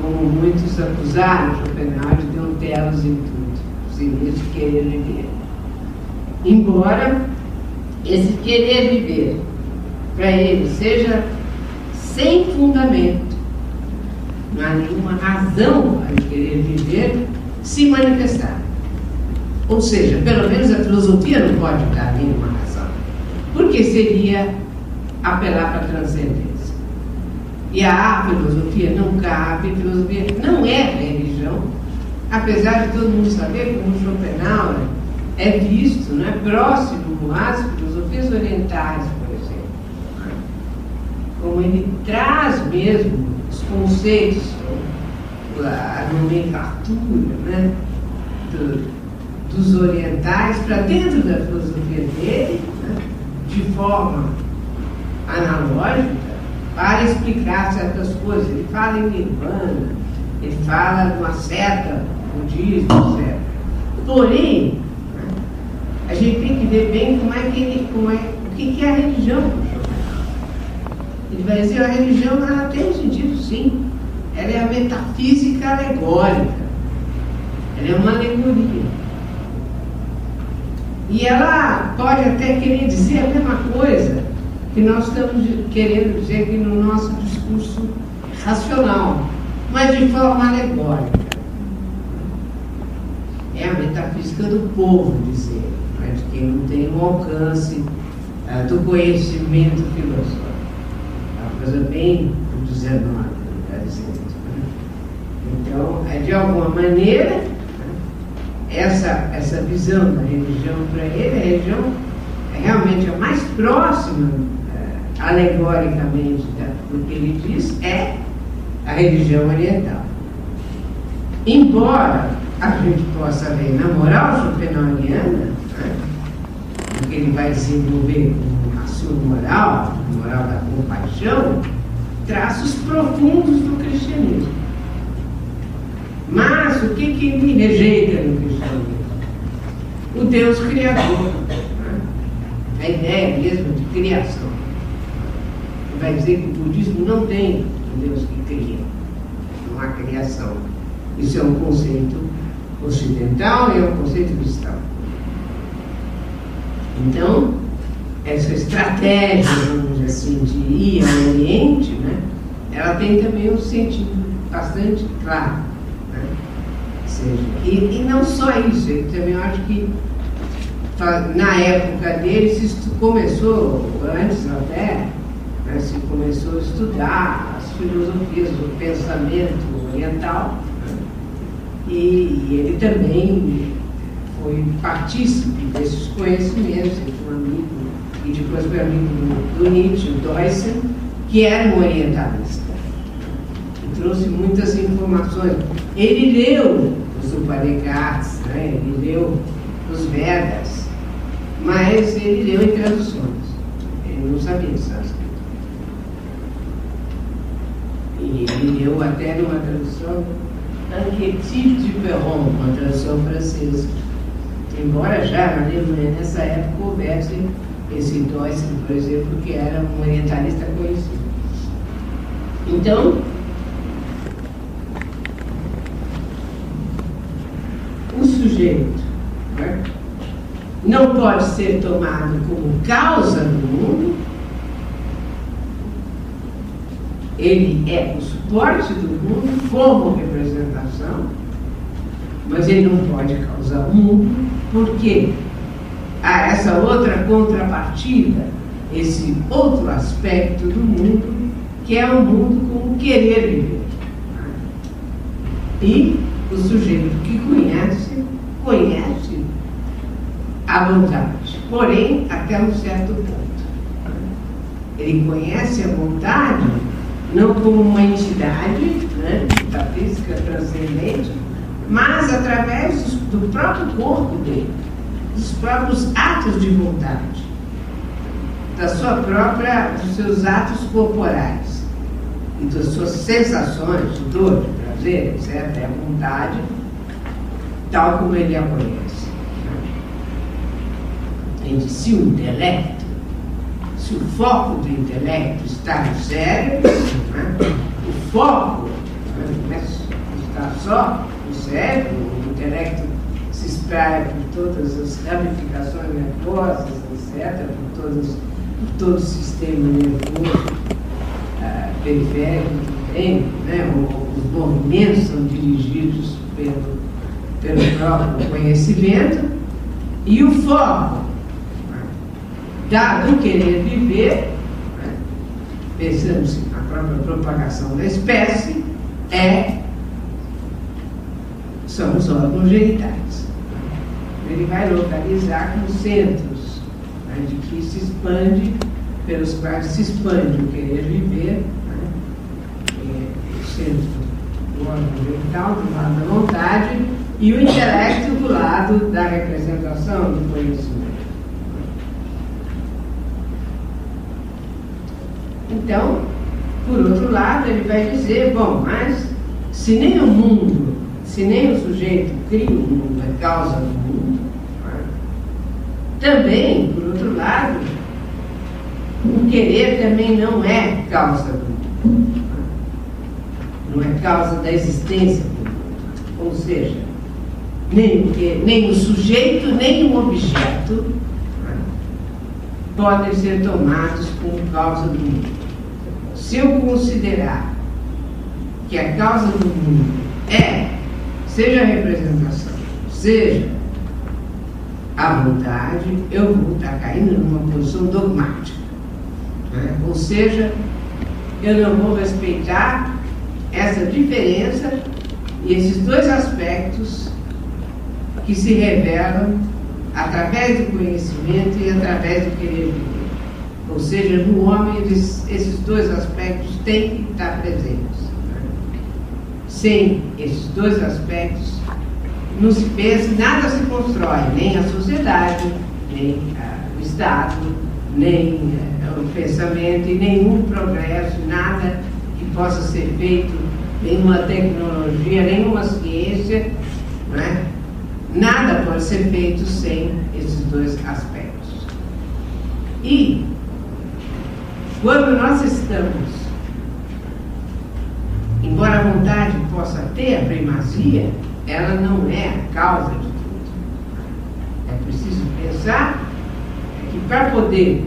como muitos acusaram Schopenhauer de um telos em tudo, seria de querer viver. Embora esse querer viver, para ele, seja sem fundamento, não há nenhuma razão para querer viver se manifestar. Ou seja, pelo menos a filosofia não pode dar nenhuma razão, porque seria apelar para a transcendência. E a filosofia não cabe, a filosofia não é religião, apesar de todo mundo saber como Schopenhauer é visto, né, próximo às filosofias orientais, por exemplo. Como ele traz mesmo os conceitos, a nomenclatura, né, dos orientais para dentro da filosofia dele, né, de forma analógica, para explicar certas coisas. Ele fala em nirvana, ele fala de uma seta, budismo, etc. Porém, né, a gente tem que ver bem o que é a religião. Ele vai dizer, a religião ela tem um sentido, sim. Ela é a metafísica alegórica. Ela é uma alegoria. E ela pode até querer dizer a mesma coisa que nós estamos querendo dizer aqui no nosso discurso racional, mas de forma alegórica. É a metafísica do povo, dizer, né, de quem não tem um alcance do conhecimento filosófico. É uma coisa bem do 19, está dizendo. Então, de alguma maneira, essa visão da religião para ele, a religião é realmente a mais próxima, alegoricamente, do que ele diz, é a religião oriental. Embora a gente possa ver na moral schopenhaueriana, né, o que ele vai desenvolver como a sua moral, a moral da compaixão, traços profundos do cristianismo. Mas o que ele rejeita no cristianismo? O Deus criador, né? A ideia mesmo de criação. Ele vai dizer que o budismo não tem um Deus que cria, não há criação. Isso é um conceito ocidental e é um conceito cristão. Então, essa estratégia, vamos dizer assim, de ir ao Oriente, né, ela tem também um sentido bastante claro. E não só isso, ele também acho que na época dele se começou, antes até, né, se começou a estudar as filosofias do pensamento oriental, né, e ele também foi partícipe desses conhecimentos, ele foi um amigo, e depois foi amigo do Nietzsche, o Deussen, que era um orientalista, e trouxe muitas informações. Ele leu os Upanishads, né? Ele leu os Vedas, mas ele leu em traduções. Ele não sabia sânscrito. E ele leu até numa tradução Anquetil de Perron, uma tradução francesa. Embora já na Alemanha, nessa época, houvesse esse Deussen, por exemplo, que era um orientalista conhecido. Então, o sujeito, né, não pode ser tomado como causa do mundo, ele é o suporte do mundo como representação, mas ele não pode causar o mundo, porque há essa outra contrapartida, esse outro aspecto do mundo, que é o mundo como querer viver. E o sujeito que conhece a vontade, porém até um certo ponto. Ele conhece a vontade não como uma entidade, né, metafísica transcendente, mas através do próprio corpo dele, dos próprios atos de vontade, dos seus atos corporais e das suas sensações de dor, de prazer, etc. É a vontade tal como ele a conhece. Se o intelecto, se o foco do intelecto está no cérebro, né, o foco, né, está só no cérebro, o intelecto se espraia por todas as ramificações nervosas, etc., por todo o sistema nervoso periférico também, né, os movimentos são dirigidos pelo próprio conhecimento, e o foco do querer viver, né, pensando-se na própria propagação da espécie, são os órgãos genitais. Ele vai localizar como centros, né, de que se expande, pelos quais se expande o querer viver, né, o centro do órgão genital, do lado da vontade, e o intelecto do lado da representação, do conhecimento. Então, por outro lado, ele vai dizer, bom, mas se nem o mundo, se nem o sujeito cria o mundo, é causa do mundo, né? Também, por outro lado, o querer também não é causa do mundo, né? Não é causa da existência do mundo. Ou seja, nem o sujeito, nem o objeto, né, podem ser tomados como causa do mundo. Se eu considerar que a causa do mundo seja a representação, seja a vontade, eu vou estar caindo numa posição dogmática, né? Ou seja, eu não vou respeitar essa diferença e esses dois aspectos que se revelam através do conhecimento e através do querer viver. Ou seja, no homem, esses dois aspectos têm que estar presentes. Sem esses dois aspectos, não se pensa, nada se constrói, nem a sociedade, nem o Estado, nem o pensamento, e nenhum progresso, nada que possa ser feito, nenhuma tecnologia, nenhuma ciência, não é? Nada pode ser feito sem esses dois aspectos. E, quando nós estamos, embora a vontade possa ter a primazia, ela não é a causa de tudo. É preciso pensar que para poder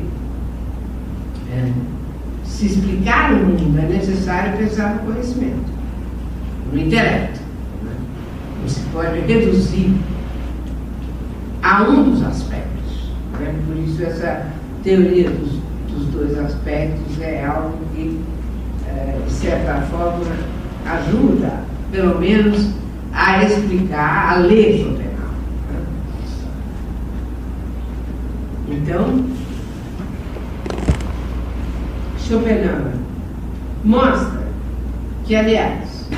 se explicar o mundo é necessário pensar no conhecimento, no intelecto. Não se pode reduzir a um dos aspectos. Né? Por isso essa teoria dos dois aspectos é algo que, de certa forma, ajuda, pelo menos, a explicar, a ler Schopenhauer. Então, Schopenhauer mostra que, aliás,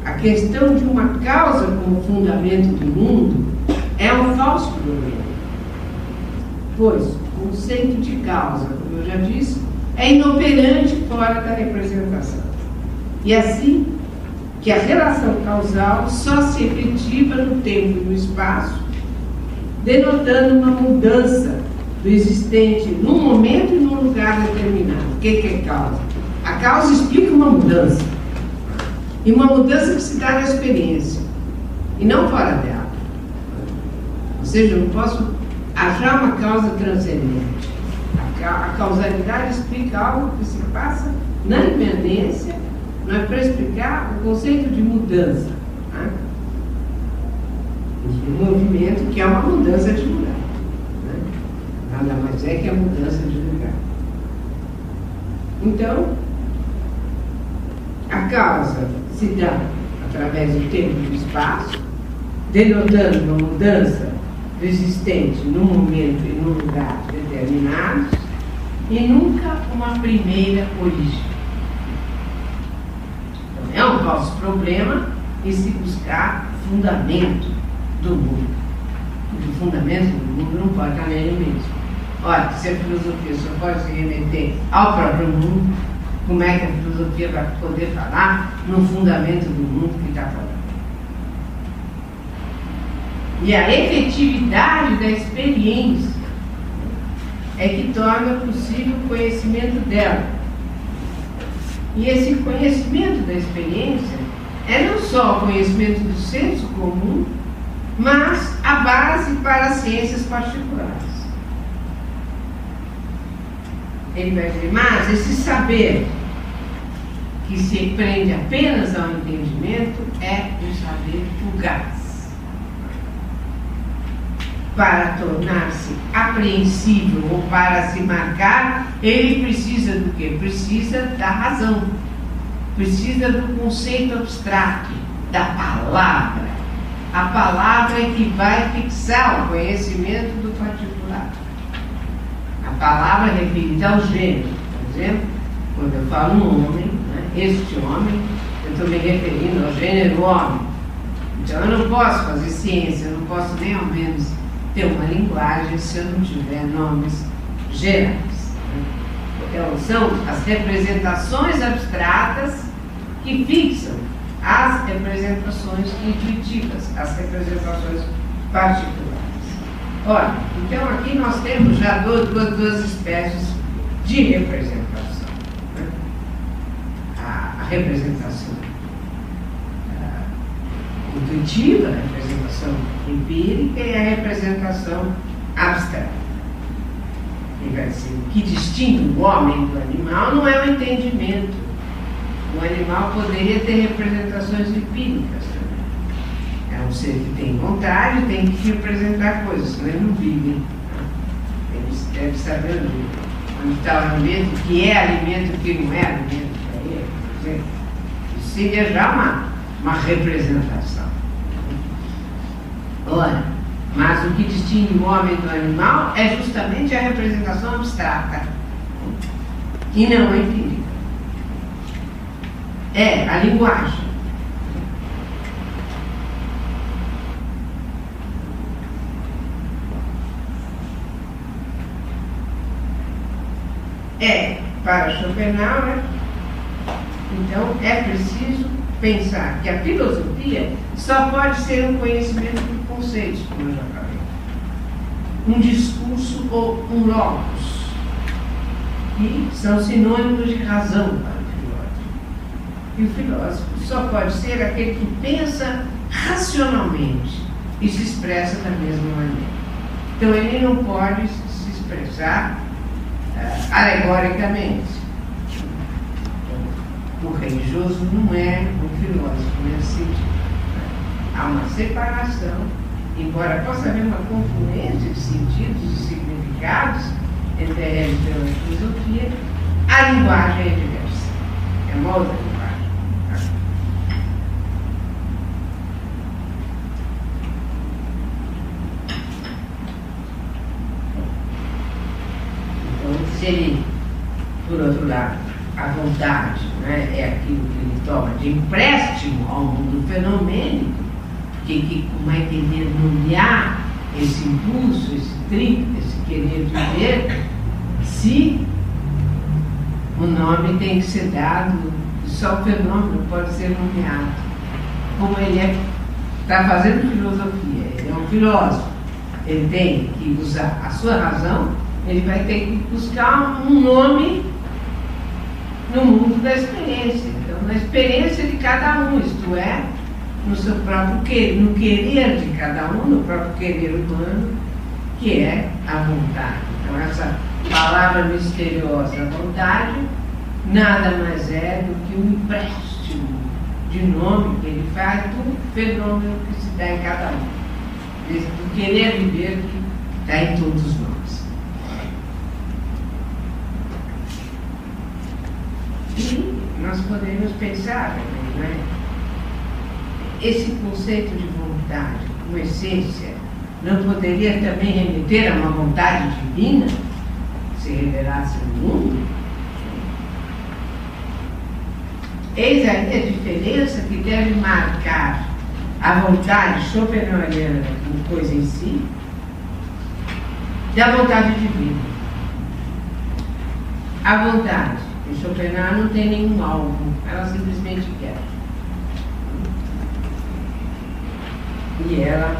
a questão de uma causa como fundamento do mundo é um falso problema, pois o conceito de causa, como eu já disse, é inoperante fora da representação. E assim que a relação causal só se efetiva no tempo e no espaço, denotando uma mudança do existente num momento e num lugar determinado. O que é causa? A causa explica uma mudança. E uma mudança que se dá na experiência, e não fora dela. Ou seja, eu não posso achar uma causa transcendente. A causalidade explica algo que se passa na imanência, não é para explicar o conceito de mudança. Né? um movimento que é uma mudança de lugar, né? Nada mais é que a mudança de lugar. Então, a causa se dá através do tempo e do espaço, denotando uma mudança existente num momento e num lugar determinados, e nunca uma primeira origem. Então, é um falso problema e se buscar fundamento do mundo. Porque o fundamento do mundo não pode estar nele mesmo. Olha, se a filosofia só pode se remeter ao próprio mundo, como é que a filosofia vai poder falar no fundamento do mundo que está falando? E a efetividade da experiência é que torna possível o conhecimento dela. E esse conhecimento da experiência é não só o conhecimento do senso comum, mas a base para as ciências particulares. Ele vai dizer, mas esse saber que se prende apenas ao entendimento é um saber fugaz. Para tornar-se apreensível ou para se marcar, ele precisa do quê? Precisa da razão, precisa do conceito abstrato, da palavra. A palavra é que vai fixar o conhecimento do particular. A palavra refere-se ao gênero. Por exemplo, quando eu falo um homem, né, este homem, eu estou me referindo ao gênero homem. Então eu não posso fazer ciência, eu não posso nem ao menos ter uma linguagem se eu não tiver nomes gerais. Então são as representações abstratas que fixam as representações intuitivas, as representações particulares. Olha, então aqui nós temos já duas espécies de representação, né? A representação intuitiva, a representação empírica e a representação abstrata. E vai dizer, o que distingue o homem do animal não é o entendimento. O animal poderia ter representações empíricas também. É um ser que tem vontade, tem que representar coisas, senão ele não vive. Ele deve saber onde está o alimento, o que é alimento e o que não é alimento para ele. Por exemplo. Isso seria já uma representação. Ora, mas o que distingue o homem do animal é justamente a representação abstrata e não a empírica. É a linguagem. Para Schopenhauer, então é preciso pensar que a filosofia só pode ser um conhecimento de conceitos, como eu já falei, um discurso ou um logos, que são sinônimos de razão para o filósofo. E o filósofo só pode ser aquele que pensa racionalmente e se expressa da mesma maneira. Então ele não pode se expressar alegoricamente. O religioso não é um filósofo nesse sentido. Há uma separação, embora possa haver uma confluência de sentidos e significados entre a religião e a filosofia, a linguagem é diversa. É uma outra linguagem. Então, se ele, por outro lado, a vontade, né, é aquilo que ele toma de empréstimo ao mundo fenomênico, que como é que ele nomear esse impulso, esse tríplice, esse querer viver, se o nome tem que ser dado, só o fenômeno pode ser nomeado. Como ele está fazendo filosofia, ele é um filósofo, ele tem que usar a sua razão, ele vai ter que buscar um nome no mundo da experiência. Então, na experiência de cada um, isto é, no seu próprio querer, no querer de cada um, no próprio querer humano, que é a vontade. Então, essa palavra misteriosa, vontade, nada mais é do que um empréstimo de nome que ele faz do fenômeno que se dá em cada um. do querer viver que está em todos nós. E nós podemos pensar, né? Esse conceito de vontade, como essência, não poderia também remeter a uma vontade divina, se revelasse no mundo? Eis aí a diferença que deve marcar a vontade schopenhaueriana como coisa em si da vontade divina. A vontade de Schopenhauer não tem nenhum alvo, ela simplesmente quer. E ela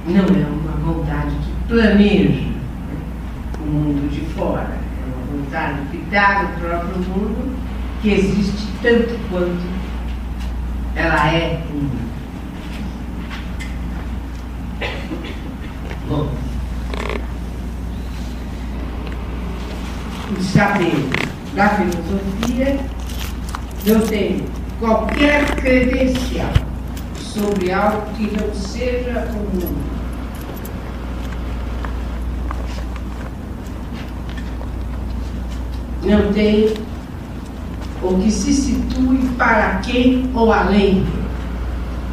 não é uma vontade que planeja o mundo de fora, é uma vontade que dá no próprio mundo, que existe tanto quanto ela é o mundo. Bom, o saber da filosofia não tem qualquer credencial sobre algo que não seja o mundo. Não tem o que se situe para quem ou além.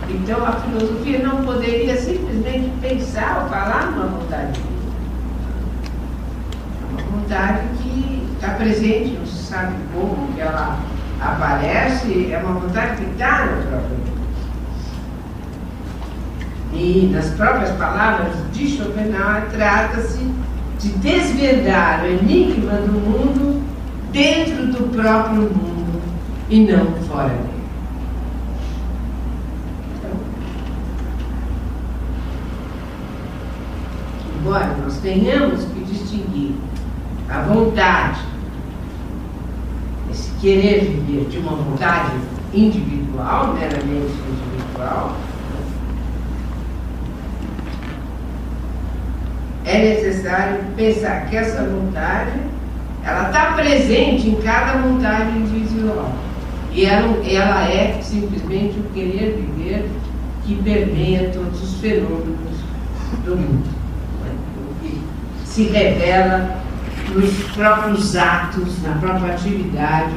Então a filosofia não poderia simplesmente pensar ou falar numa vontade. É uma vontade que está presente, não se sabe como que ela aparece, é uma vontade que está no próprio mundo. E nas próprias palavras de Schopenhauer, trata-se de desvendar o enigma do mundo dentro do próprio mundo e não fora dele. Então, embora nós tenhamos que distinguir a vontade, esse querer viver, de uma vontade individual, meramente individual, é necessário pensar que essa vontade ela está presente em cada vontade individual. E ela é simplesmente o querer viver que permeia todos os fenômenos do mundo. O que se revela nos próprios atos, na própria atividade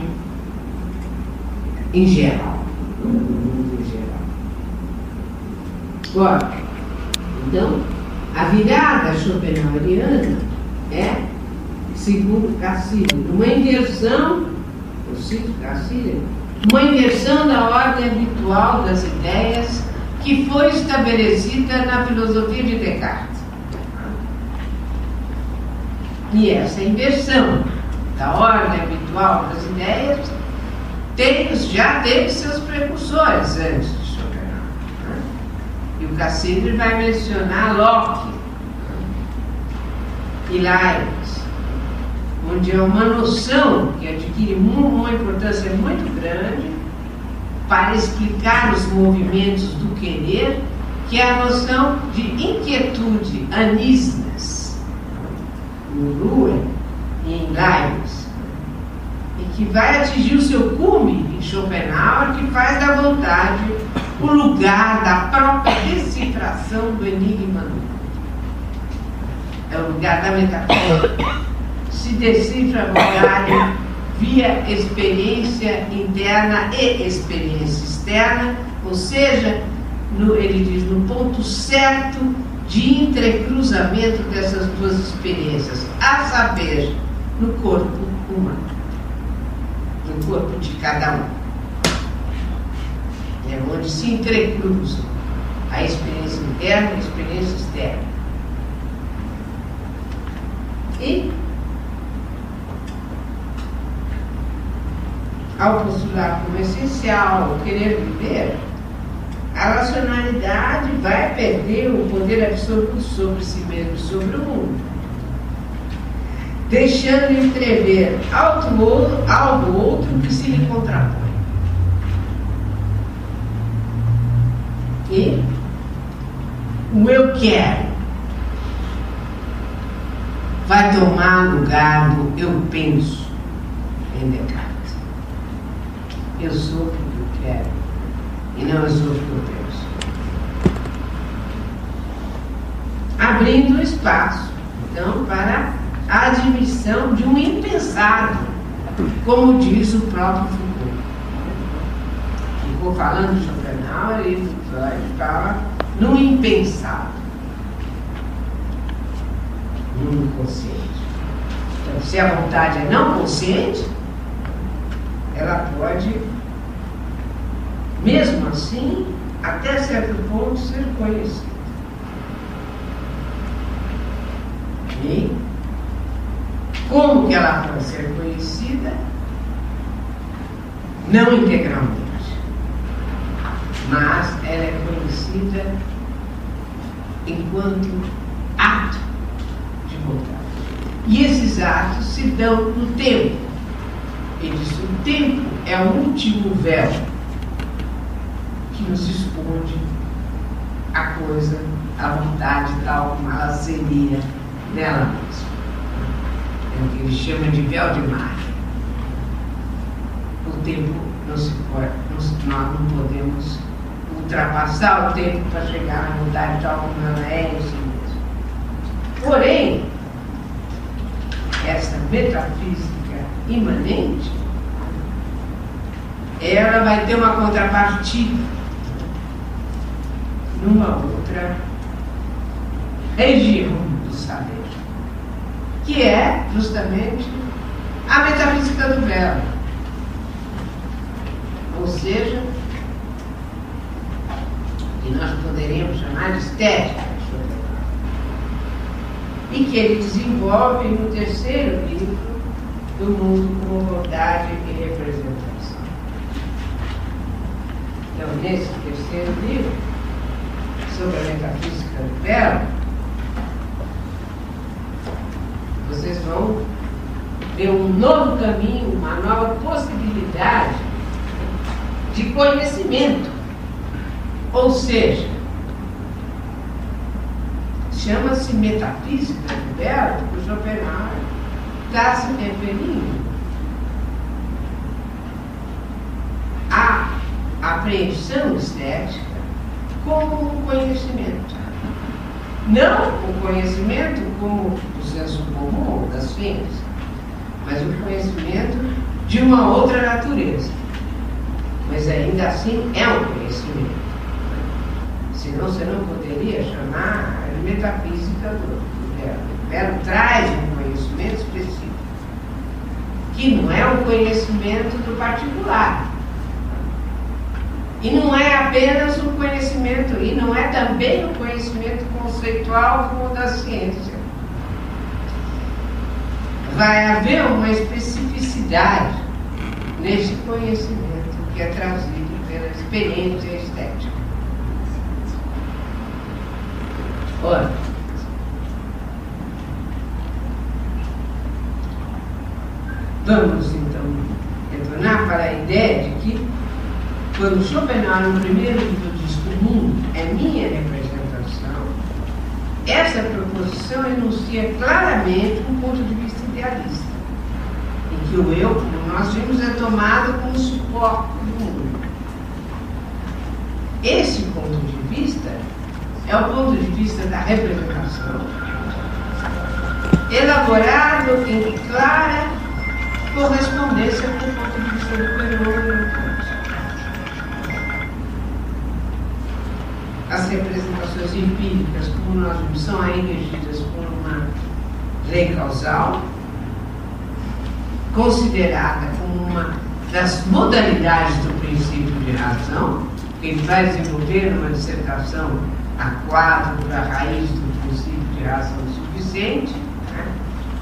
em geral. No mundo em geral. Ora, então, a virada schopenhaueriana é, segundo Cassirer, uma inversão, eu cito Cassirer, uma inversão da ordem habitual das ideias que foi estabelecida na filosofia de Descartes. E essa inversão da ordem habitual das ideias já teve seus precursores antes de Schopenhauer. E o Cassirer vai mencionar Locke e Leibniz, onde é uma noção que adquire uma importância muito grande para explicar os movimentos do querer, que é a noção de inquietude, anisnas, no Ruhr e em Leibniz, e que vai atingir o seu cume em Schopenhauer, que faz da vontade o lugar da própria decifração do enigma do mundo. É o lugar da metafísica. Se decifra a vontade via experiência interna e experiência externa, ou seja, ele diz, no ponto certo de entrecruzamento dessas duas experiências, a saber, no corpo humano, no corpo de cada um. É onde se entrecruzam a experiência interna e a experiência externa. E, ao postular como essencial o querer viver, a racionalidade vai perder o poder absoluto sobre si mesmo e sobre o mundo, deixando entrever algo outro que se lhe contrapõe. E o eu quero vai tomar lugar do eu penso em Descartes. Eu sou porque eu quero e não eu sou porque eu penso. abrindo espaço, então, para a admissão de um impensado, como diz o próprio Foucault. Ficou falando de Schopenhauer e Freud fala no impensável, no inconsciente. Então, se a vontade é não consciente, ela pode, mesmo assim, até certo ponto, ser conhecida. E como que ela pode ser conhecida? Não integralmente, mas ela é conhecida enquanto ato de vontade. E esses atos se dão no tempo. Ele diz que o tempo é o último véu que nos esconde a coisa, a vontade tal como ela seria nela mesma. É o que ele chama de véu de margem. O tempo não se pode, nós não podemos ultrapassar o tempo para chegar à vontade tal como ela é em si mesma. Porém, essa metafísica imanente, ela vai ter uma contrapartida numa outra região do saber, que é justamente a metafísica do véu, ou seja, que nós poderíamos chamar de estética, e que ele desenvolve no terceiro livro do Mundo como Vontade e Representação. Então, nesse terceiro livro, sobre a metafísica do véu, vocês vão ver um novo caminho, uma nova possibilidade de conhecimento. Ou seja, chama-se metafísica do véu, porque o Schopenhauer está se referindo à apreensão estética como um conhecimento. Não o conhecimento como o senso comum das ciências, mas o conhecimento de uma outra natureza. Mas ainda assim é um conhecimento. Senão você não poderia chamar de metafísica do véu. O véu traz um conhecimento específico, que não é um conhecimento do particular. E não é apenas um conhecimento, e não é também um conhecimento conceitual como o da ciência. Vai haver uma especificidade nesse conhecimento que é trazido pela experiência estética. Ora, vamos então retornar para a ideia de que, quando Schopenhauer no primeiro livro diz que o mundo é minha representação, essa proposição enuncia claramente um ponto de vista idealista, em que o eu, como nós vimos, é tomado como suporte do mundo. Esse ponto de vista é o ponto de vista da representação, elaborado em clara correspondência com o ponto de vista do fenômeno. As representações empíricas, como nós vimos, são aí regidas por uma lei causal, considerada como uma das modalidades do princípio de razão, que ele vai desenvolver numa dissertação a 4 para a raiz do princípio de razão suficiente, né?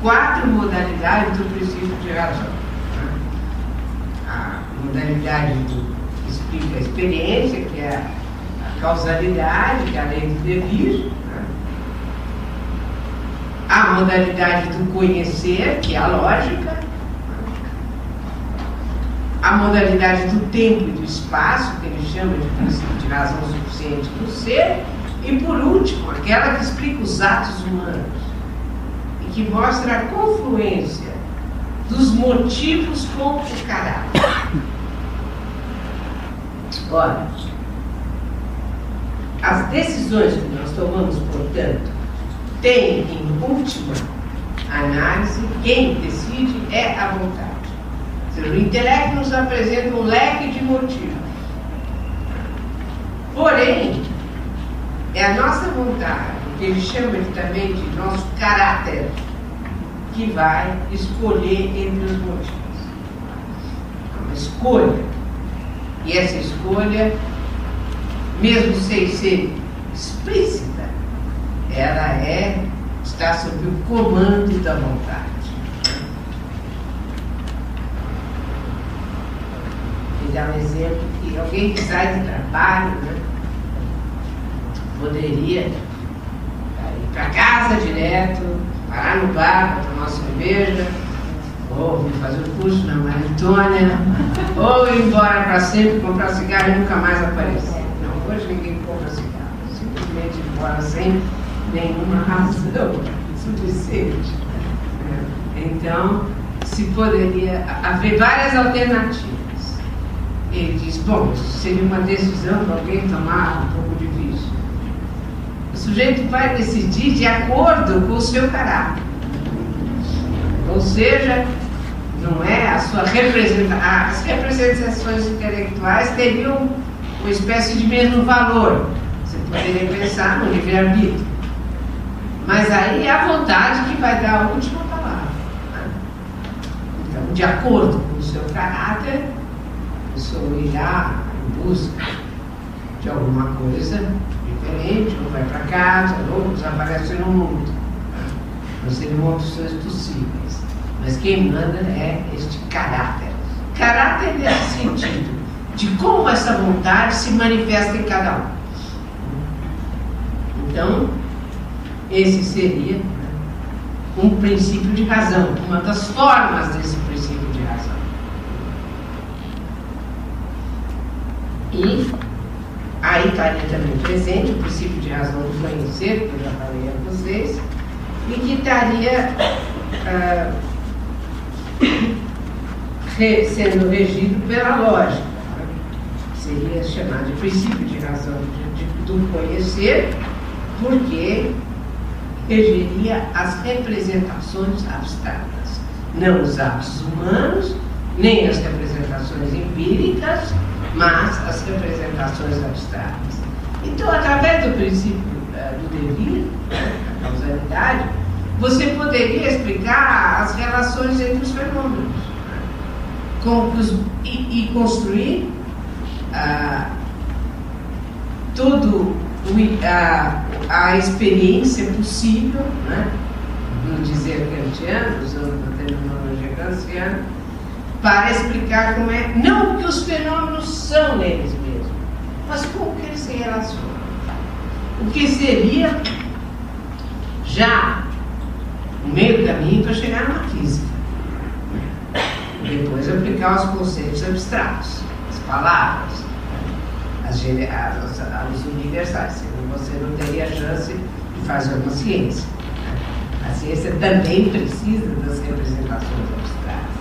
4 modalidades do princípio de razão. Né? A modalidade que explica a experiência, que é a causalidade, que é a lei do devir, né? A modalidade do conhecer, que é a lógica, né? A modalidade do tempo e do espaço, que ele chama de princípio de razão suficiente do ser, e por último, aquela que explica os atos humanos e que mostra a confluência dos motivos com o caráter. Ora, as decisões que nós tomamos, portanto, tem, em última análise, quem decide é a vontade. Ou seja, o intelecto nos apresenta um leque de motivos. Porém, é a nossa vontade, que ele chama também de nosso caráter, que vai escolher entre os motivos. É uma escolha. E essa escolha, mesmo sem ser explícita, ela está sob o comando da vontade. Vou dar um exemplo que alguém que sai de trabalho, né, poderia ir para casa direto, parar no bar para tomar uma cerveja, ou vir fazer o curso na Maria Antônia, ou ir embora para sempre, comprar cigarro e nunca mais aparecer. Não, hoje ninguém compra cigarro, simplesmente ir embora sem nenhuma razão suficiente. Então, se poderia haver várias alternativas. Ele diz, bom, isso seria uma decisão para alguém tomar um pouco difícil. O sujeito vai decidir de acordo com o seu caráter. Ou seja, não é a sua as representações intelectuais teriam uma espécie de mesmo valor. Você poderia pensar no livre-arbítrio. Mas aí é a vontade que vai dar a última palavra. Né? Então, de acordo com o seu caráter, a pessoa irá em busca de alguma coisa diferente, ou vai para casa, ou desaparece no mundo. Não seriam opções possíveis. Mas quem manda é este caráter. Caráter nesse sentido, de como essa vontade se manifesta em cada um. Então, esse seria um princípio de razão, uma das formas desse princípio de razão. E aí estaria também presente o princípio de razão do conhecer, que eu já falei a vocês, e que estaria sendo regido pela lógica. Seria chamado de princípio de razão do conhecer, porque regeria as representações abstratas, não os atos humanos, nem as representações empíricas, mas as representações abstratas. Então, através do princípio do devir, da causalidade, você poderia explicar as relações entre os fenômenos e construir a experiência possível, né, no dizer kantiano, usando a terminologia kantiana, para explicar como é, não que os fenômenos são neles mesmos, mas como que eles se relacionam. O que seria já o meio caminho para chegar na física. Depois aplicar os conceitos abstratos, as palavras, as universais, senão você não teria chance de fazer uma ciência. A ciência também precisa das representações abstratas.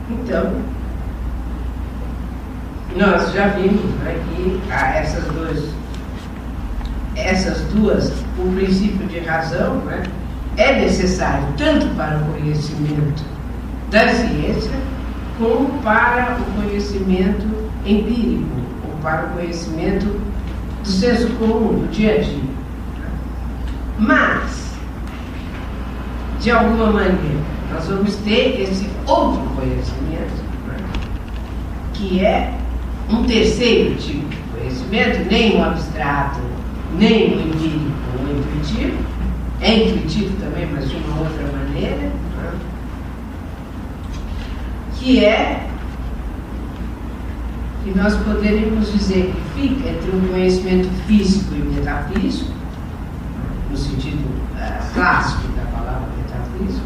Então, nós já vimos, né, que essas duas, o princípio de razão, né, é necessário tanto para o conhecimento da ciência, como para o conhecimento empírico, ou para o conhecimento do senso comum, do dia a dia. Mas, de alguma maneira, nós vamos ter esse outro conhecimento, né, que é um terceiro tipo de conhecimento, nem o abstrato, nem o empírico ou o intuitivo. É intuitivo também, mas de uma outra maneira, né, que nós poderíamos dizer que fica entre um conhecimento físico e metafísico, no sentido clássico da palavra metafísico,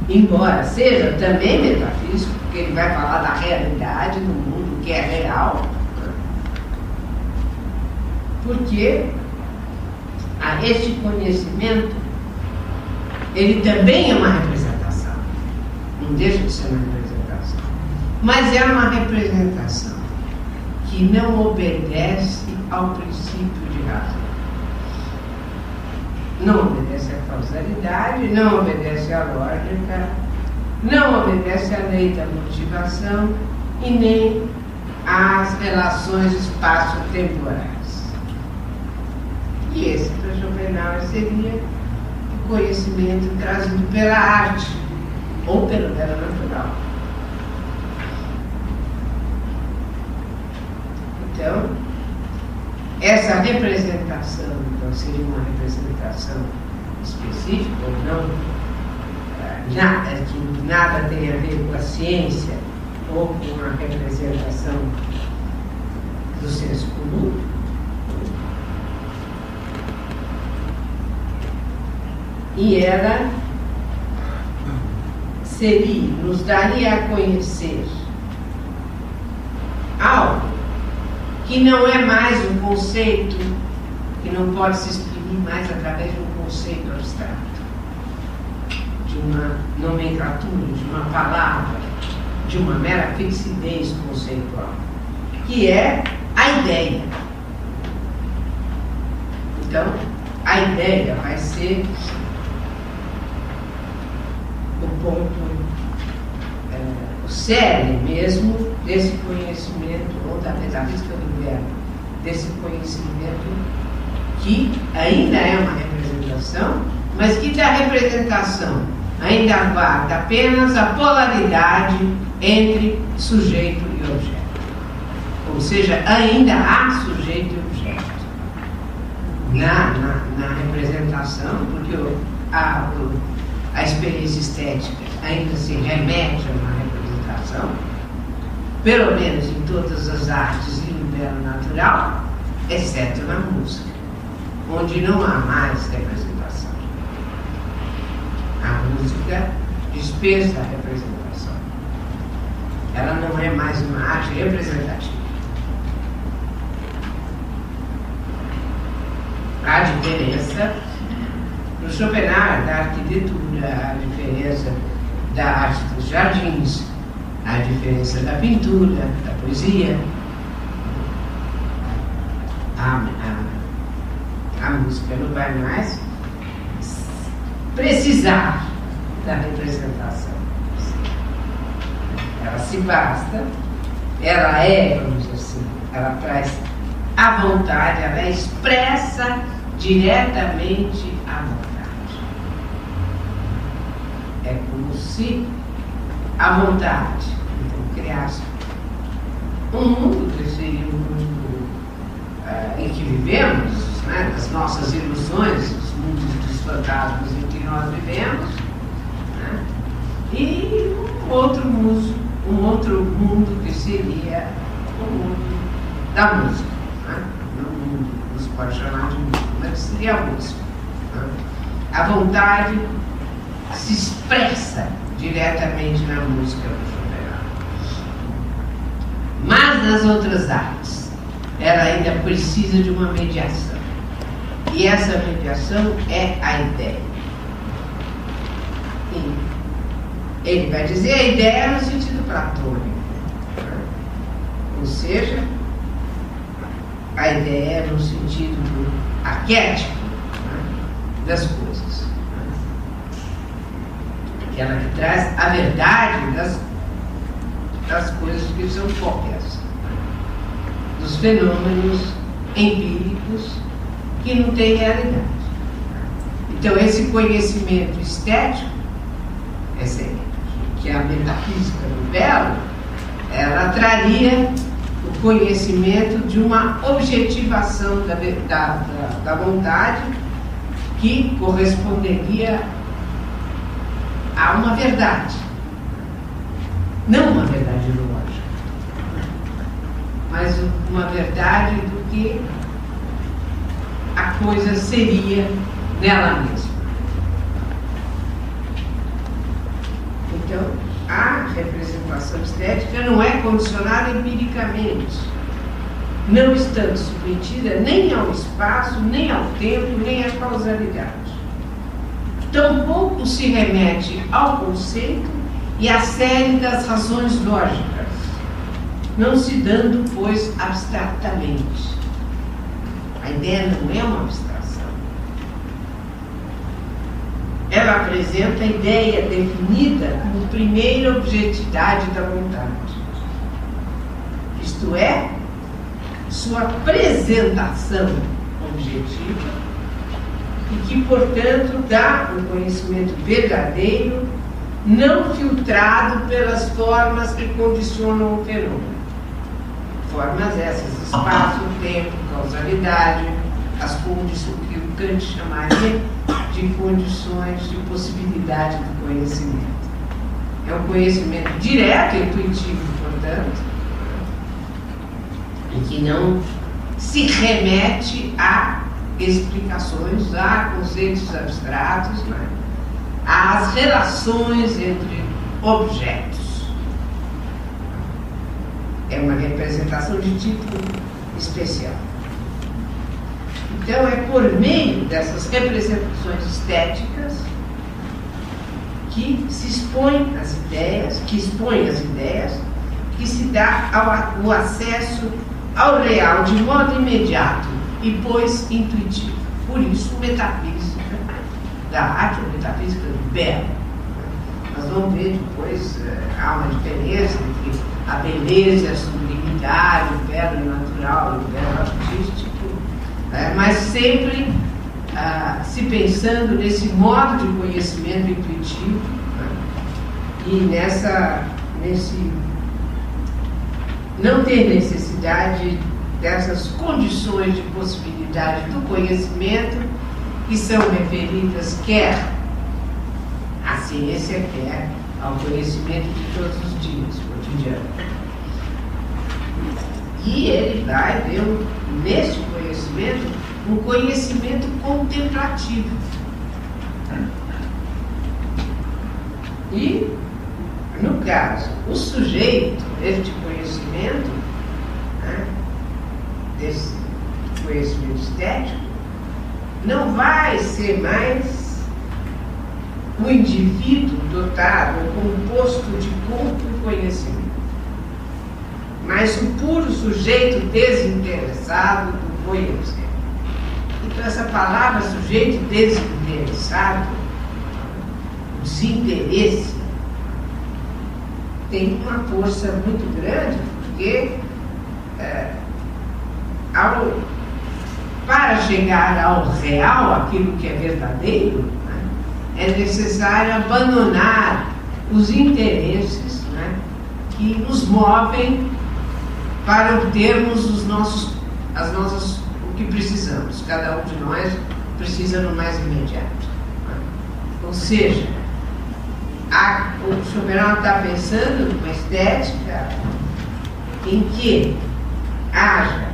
embora seja também metafísico, porque ele vai falar da realidade do mundo, que é real, porque este conhecimento, ele também é uma representação, não deixa de ser uma representação, mas é uma representação que não obedece ao princípio de razão. Não obedece à causalidade, não obedece à lógica, não obedece à lei da motivação e nem às relações espaço-temporais. E esse, para Schopenhauer, seria o conhecimento trazido pela arte ou pelo belo natural. Então, essa representação, então, seria uma representação específica ou não, que nada tem a ver com a ciência ou com a representação do senso comum. E ela nos daria a conhecer algo que não é mais um conceito, que não pode se exprimir mais através de um conceito abstrato, de uma nomenclatura, de uma palavra, de uma mera fixidez conceitual, que é a ideia. Então, a ideia vai ser o ponto, o cerne mesmo desse conhecimento, ou da metafísica do verbo, desse conhecimento que ainda é uma representação, mas que da representação ainda guarda apenas a polaridade entre sujeito e objeto. Ou seja, ainda há sujeito e objeto na representação, porque a experiência estética ainda se remete a uma representação, pelo menos em todas as artes e no belo natural, exceto na música, onde não há mais representação. A música dispensa a representação. Ela não é mais uma arte representativa. A diferença no Schopenhauer da arquitetura, a diferença da arte dos jardins, a diferença da pintura, da poesia. A música não vai mais precisar da representação. Ela se basta, ela é, vamos dizer assim, ela traz a vontade, ela expressa diretamente a vontade. É como se a vontade, então, criasse um mundo que seria um mundo em que vivemos, né, das nossas ilusões, os mundos dos fantasmas em que nós vivemos, né, e um outro mundo que seria o mundo da música, né, não o mundo que nos pode chamar de música, mas que seria a música, né. A vontade se expressa diretamente na música do Schopenhauer. Mas nas outras artes, ela ainda precisa de uma mediação. E essa mediação é a ideia. E ele vai dizer a ideia no sentido platônico, né? Ou seja, a ideia no sentido arquétipo, né, das coisas, né? Aquela que traz a verdade das coisas que são cópias, dos fenômenos empíricos que não têm realidade. Então, esse conhecimento estético, que é a metafísica do belo, ela traria o conhecimento de uma objetivação da vontade que corresponderia a uma verdade. Não uma verdade lógica, mas uma verdade do que a coisa seria nela mesma. Então, a representação estética não é condicionada empiricamente, não estando submetida nem ao espaço, nem ao tempo, nem à causalidade. Tampouco se remete ao conceito e à série das razões lógicas, não se dando, pois, abstratamente. A ideia não é uma abstração. Ela apresenta a ideia definida como primeira objetividade da vontade. Isto é, sua apresentação objetiva e que, portanto, dá um conhecimento verdadeiro, não filtrado pelas formas que condicionam o fenômeno. Formas essas: espaço, tempo, causalidade, as condições que o Kant chamaria de condições de possibilidade do conhecimento. É um conhecimento direto, intuitivo, portanto, e que não se remete a explicações, a conceitos abstratos, né? Às relações entre objetos. É uma representação de tipo especial. Então, é por meio dessas representações estéticas que se expõem as ideias, que se dá o acesso ao real de modo imediato e, pois, intuitivo. Por isso, metafísica da arte, ou metafísica do belo. Nós vamos ver depois, há uma diferença entre a beleza e a sublimidade, o belo natural e o belo artístico, mas sempre se pensando nesse modo de conhecimento intuitivo, né? E nesse não ter necessidade dessas condições de possibilidade do conhecimento que são referidas quer à ciência, quer ao conhecimento de todos os dias, cotidiano. E ele vai ver, nesse conhecimento, um conhecimento contemplativo. E, no caso, o sujeito deste conhecimento, né, desse conhecimento estético, não vai ser mais o indivíduo dotado ou composto de corpo e conhecimento, mas o puro sujeito desinteressado do conhecimento. Então, essa palavra sujeito desinteressado, o desinteresse, tem uma força muito grande, porque para chegar ao real, aquilo que é verdadeiro, né, é necessário abandonar os interesses, né, que nos movem para obtermos o que precisamos. Cada um de nós precisa no mais imediato. Né? Ou seja, o Schopenhauer está pensando numa estética em que haja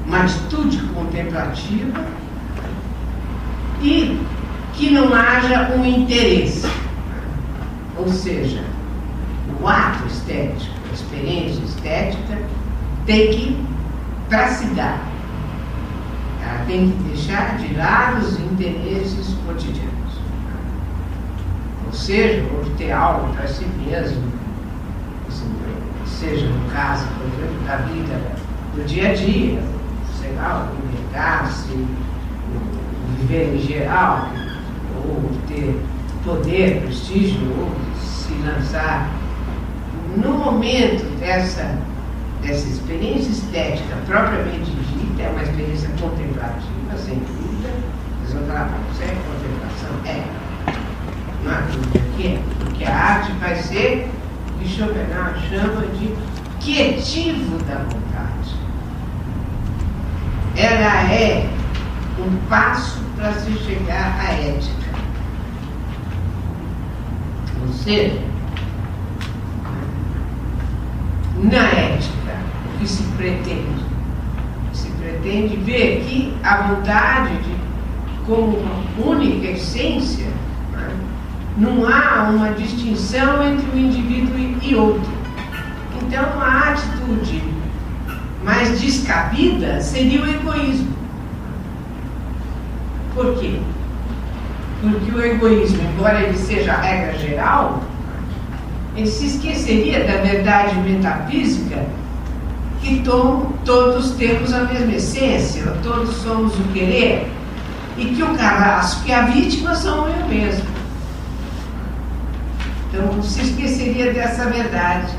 uma atitude contemplativa e que não haja um interesse. Ou seja, o ato estético, a experiência estética, tem que, para se dar, ela tem que deixar de lado os interesses cotidianos. Ou seja, obter algo para si mesmo, seja no caso, por exemplo, da vida do dia a dia, sei lá, alimentar-se, viver em geral, ou ter poder, prestígio, ou se lançar. No momento dessa experiência estética propriamente dita, é uma experiência contemplativa, sem dúvida. Vocês vão falar, isso é contemplação? Não há dúvida que é, porque a arte vai ser o que Schopenhauer chama de quietivo da vontade. Ela é um passo para se chegar à ética. Ou seja, na ética, o que se pretende? Se pretende ver que a vontade, como uma única essência, né, não há uma distinção entre um indivíduo e outro. Então, a atitude mais descabida seria o egoísmo. Por quê? Porque o egoísmo, embora ele seja a regra geral, ele se esqueceria da verdade metafísica que todos temos a mesma essência, todos somos o querer, e que o carrasco e a vítima são eu mesmo. Então, se esqueceria dessa verdade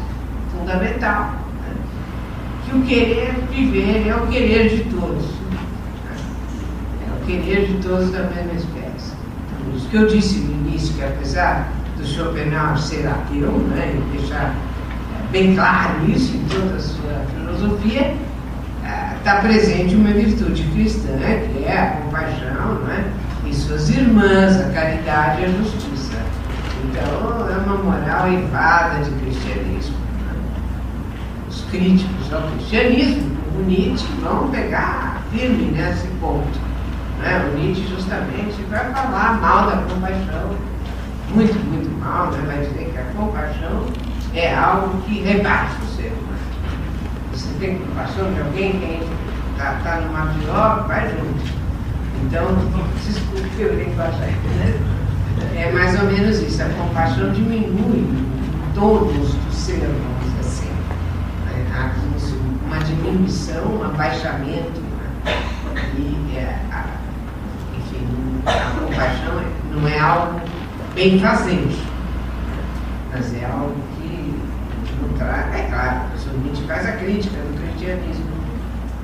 fundamental, né? Que o querer viver é o querer de todos. É o querer de todos da mesma espécie. Então, isso que eu disse no início, que apesar do Schopenhauer ser ateu, né, e deixar bem claro isso em toda a sua filosofia, está presente uma virtude cristã, que é a compaixão, né, e suas irmãs, a caridade e a justiça. Então, é uma moral elevada de cristianismo. Né? Os críticos ao cristianismo, como Nietzsche, vão pegar firme nesse ponto. Né? O Nietzsche, justamente, vai falar mal da compaixão, muito, muito mal, né? Vai dizer que a compaixão é algo que rebaixa o ser humano. Você tem compaixão de alguém que está numa pior, vai junto. Então, desculpe que eu tenho que baixar, né? É mais ou menos isso, a compaixão diminui em todos os seres, vamos dizer assim. Há uma diminuição, um abaixamento, né? E, enfim, a compaixão não é algo bem-fazente, mas é algo que não traz. É claro, o Nietzsche faz a crítica do cristianismo,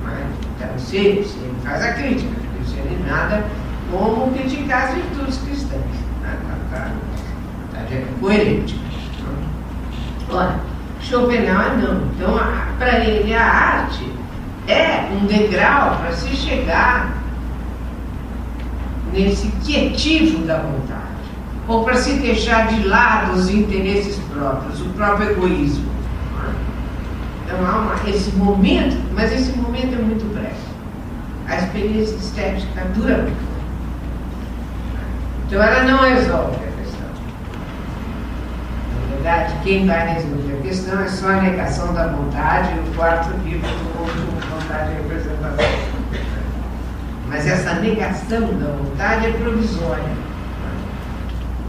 mas, então, se ele faz a crítica do cristianismo, nada como criticar as virtudes cristãs. Está coerente. Ora, Schopenhauer não. Então, para ele, a arte é um degrau para se chegar nesse quietivo da vontade, ou para se deixar de lado os interesses próprios, o próprio egoísmo. Então, há esse momento, mas esse momento é muito breve. A experiência estética dura muito. Então, ela não resolve a questão. Na verdade, quem vai resolver a questão é só a negação da vontade e o quarto livro do último, vontade e representação. Mas essa negação da vontade é provisória.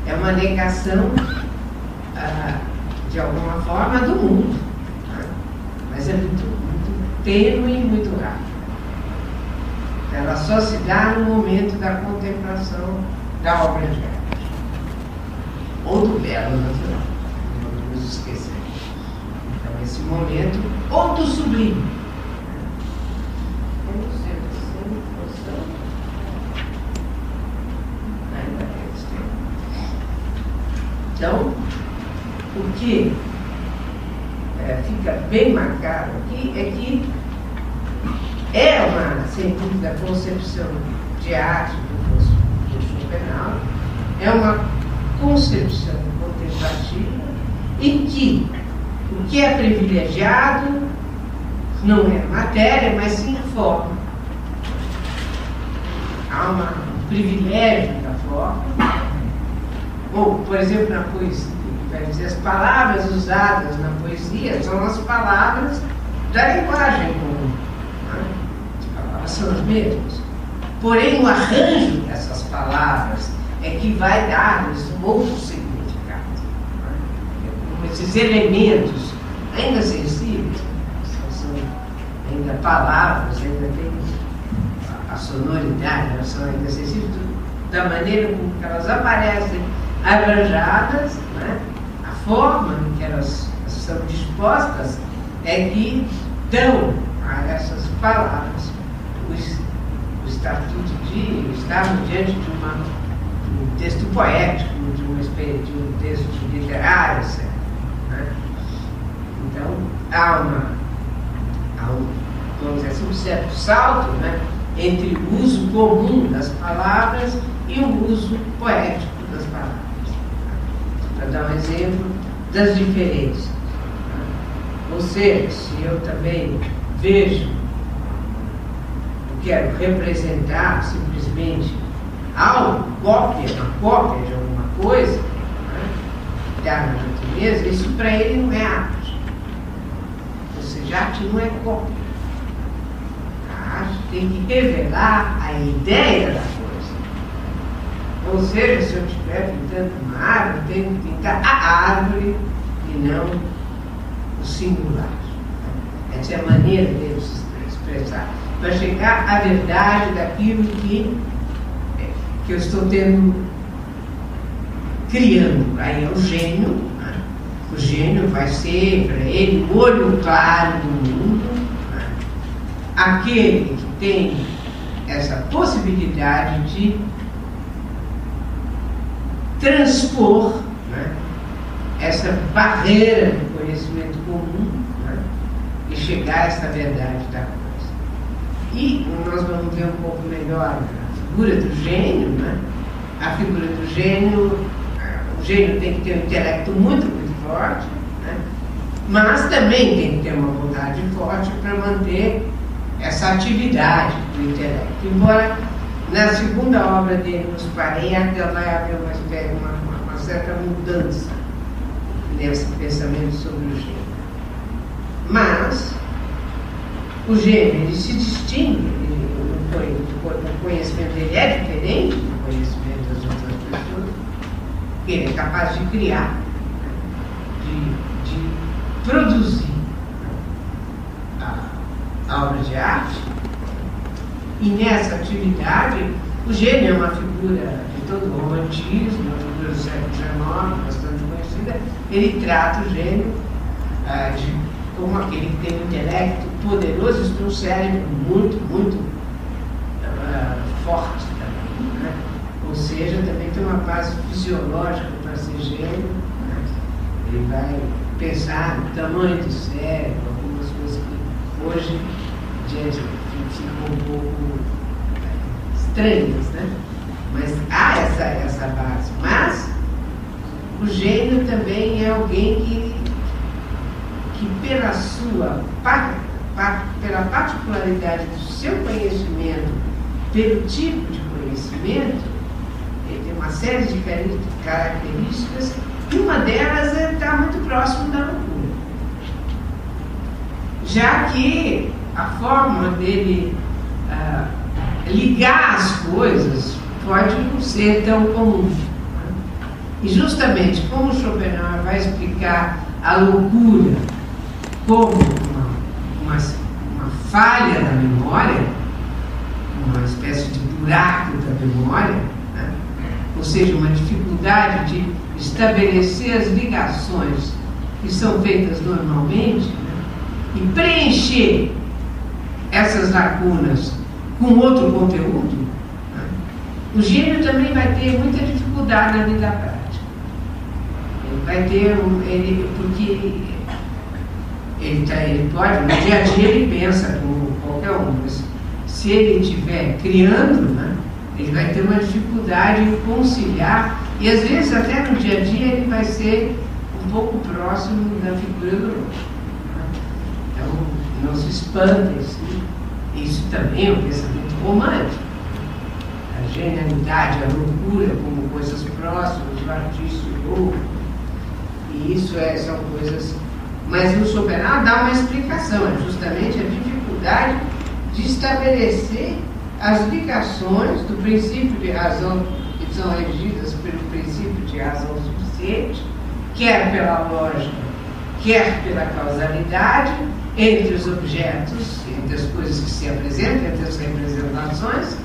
É uma negação, de alguma forma, do mundo. Mas é muito tênue e muito rápida. Ela só se dá no momento da contemplação da obra de arte, ou do belo natural, não podemos esquecer. Então, esse momento, ou do sublime. Então, o que fica bem marcado aqui é que é uma, sem dúvida, concepção de arte do Schopenhauer, é uma concepção contemplativa em que o que é privilegiado não é a matéria, mas sim a forma. Há um privilégio da forma. Ou, por exemplo, na poesia, vai dizer, as palavras usadas na poesia são as palavras da linguagem comum. Né? As palavras são as mesmas. Porém, o arranjo dessas palavras é que vai dar-lhes um outro significado. Né? Esses elementos, ainda sensíveis, são ainda palavras, ainda tem a sonoridade, elas são ainda sensíveis da maneira como elas aparecem arranjadas, né? A forma em que elas são dispostas é que dão a essas palavras o estatuto de estarmos diante de um texto poético, de um texto literário, certo? Né? Então, há vamos dizer assim, um certo salto, né, entre o uso comum das palavras e o uso poético das palavras. Para dar um exemplo das diferenças. Ou seja, se eu também vejo, eu quero representar simplesmente algo, uma cópia de alguma coisa, né, da natureza, isso para ele não é arte. Ou seja, arte não é cópia. A arte tem que revelar a ideia da coisa. Ou seja, se eu estiver pintando uma árvore, eu tenho que pintar a árvore e não o singular. Essa é a maneira dele se expressar, para chegar à verdade daquilo que eu estou criando. Aí é o gênio, né? O gênio vai ser para ele o olho claro do mundo, né? Aquele que tem essa possibilidade de transpor, né, essa barreira do conhecimento comum, né, e chegar a essa verdade da coisa. E nós vamos ver um pouco melhor a figura do gênio, né? A figura do gênio, o gênio tem que ter um intelecto muito forte, né? Mas também tem que ter uma vontade forte para manter essa atividade do intelecto. Embora na segunda obra dele, Nos Parenta, vai haver uma certa mudança nesse pensamento sobre o gênio. Mas o gênio, ele se distingue, o conhecimento dele é diferente do conhecimento das outras pessoas, porque ele é capaz de criar, de produzir a obra de arte. E nessa atividade, o gênio é uma figura de todo o romantismo, uma figura do século XIX, bastante conhecida. Ele trata o gênio como aquele que tem um intelecto poderoso e um cérebro muito, muito forte também, né? Ou seja, também tem uma base fisiológica para ser gênio, né? Ele vai pensar no tamanho do cérebro, algumas coisas que hoje ficam um pouco estranhas, né? Mas há essa base. Mas o gênio também é alguém que pela sua pela particularidade do seu conhecimento, pelo tipo de conhecimento, ele tem uma série de características, e uma delas é estar muito próximo da loucura. Já que a forma dele ligar as coisas pode não ser tão comum. E justamente como Schopenhauer vai explicar a loucura como uma falha da memória, uma espécie de buraco da memória, né? Ou seja, uma dificuldade de estabelecer as ligações que são feitas normalmente, né? E preencher essas lacunas com outro conteúdo, né? O gênio também vai ter muita dificuldade na vida prática. Ele vai ter porque ele pode, no dia a dia ele pensa como qualquer um, mas se ele estiver criando, né, ele vai ter uma dificuldade em conciliar, e às vezes até no dia a dia ele vai ser um pouco próximo da figura do outro, né? Então não se espanta isso também é um pensamento romântico. A genialidade, a loucura como coisas próximas, o artista e o louco, e isso são coisas. Mas o Schopenhauer dá uma explicação, é justamente a dificuldade de estabelecer as ligações do princípio de razão, que são regidas pelo princípio de razão suficiente, quer pela lógica, quer pela causalidade, entre os objetos, entre as coisas que se apresentam, entre as representações,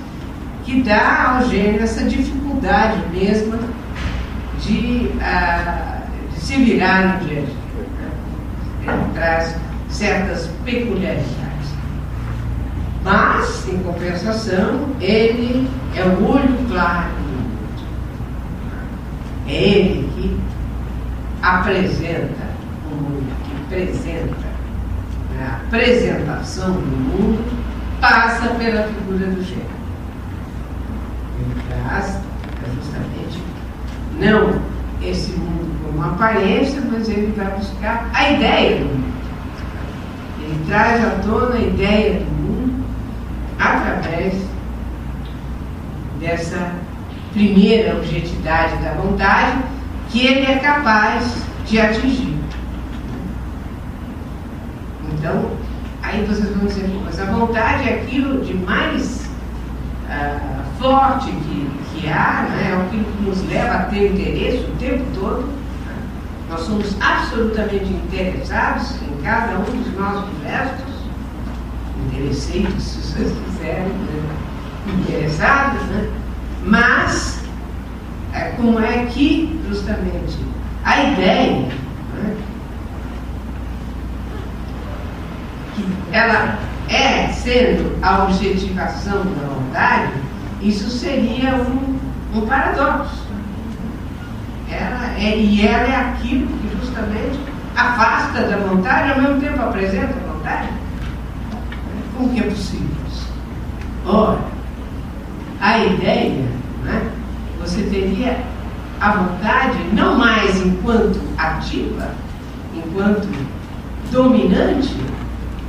que dá ao gênio essa dificuldade mesma de se virar no dia a dia. Ele traz certas peculiaridades. Mas, em compensação, ele é o olho claro do mundo. É ele que apresenta o mundo, que apresenta. A apresentação do mundo passa pela figura do gênio. Ele traz justamente não esse mundo como aparência, mas ele vai buscar a ideia do mundo. Ele traz à tona a ideia do mundo através dessa primeira objetividade da vontade que ele é capaz de atingir. Então, aí vocês vão dizer, mas a vontade é aquilo de mais forte que há, né? É aquilo que nos leva a ter interesse o tempo todo, né? Nós somos absolutamente interessados em cada um dos nossos gestos, interesseitos, se vocês quiserem, né? Interessados, né? Mas, como é que, justamente, a ideia, né, que ela sendo a objetivação da vontade, isso seria um paradoxo. E ela é aquilo que justamente afasta da vontade e ao mesmo tempo apresenta a vontade. Como que é possível isso? Ora, a ideia, né, você teria a vontade não mais enquanto ativa, enquanto dominante,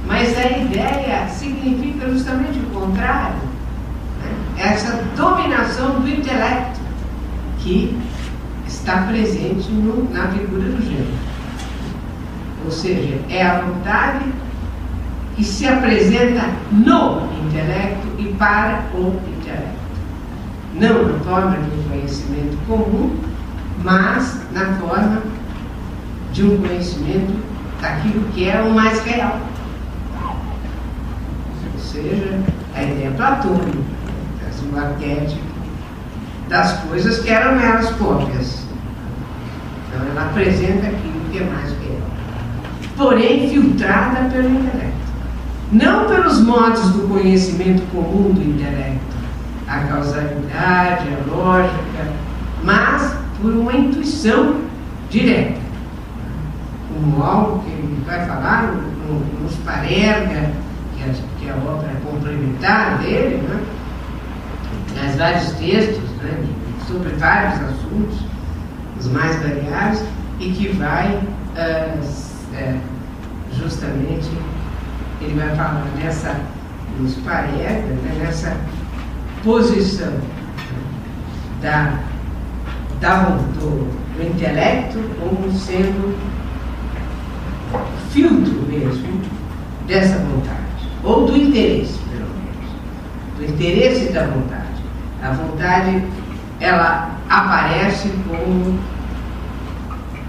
mas a ideia significa justamente o contrário, né? Essa dominação do intelecto que está presente na figura do gênero. Ou seja, é a vontade que se apresenta no intelecto e para o intelecto. Não na forma de um conhecimento comum, mas na forma de um conhecimento daquilo que é o mais real. Ou seja, a ideia platônica, o arquétipo das coisas que eram elas cópias. Então ela apresenta aquilo que é mais real, porém filtrada pelo intelecto. Não pelos modos do conhecimento comum do intelecto, a causalidade, a lógica, mas por uma intuição direta. Como algo que ele vai falar nos Parerga, que é a obra complementar dele, né? Nas vários textos, né, sobre vários assuntos, os mais variados, e que vai justamente, ele vai falar nos Parerga, né, nessa posição do intelecto como sendo filtro mesmo dessa vontade, ou do interesse, pelo menos, do interesse da vontade. A vontade, ela aparece como,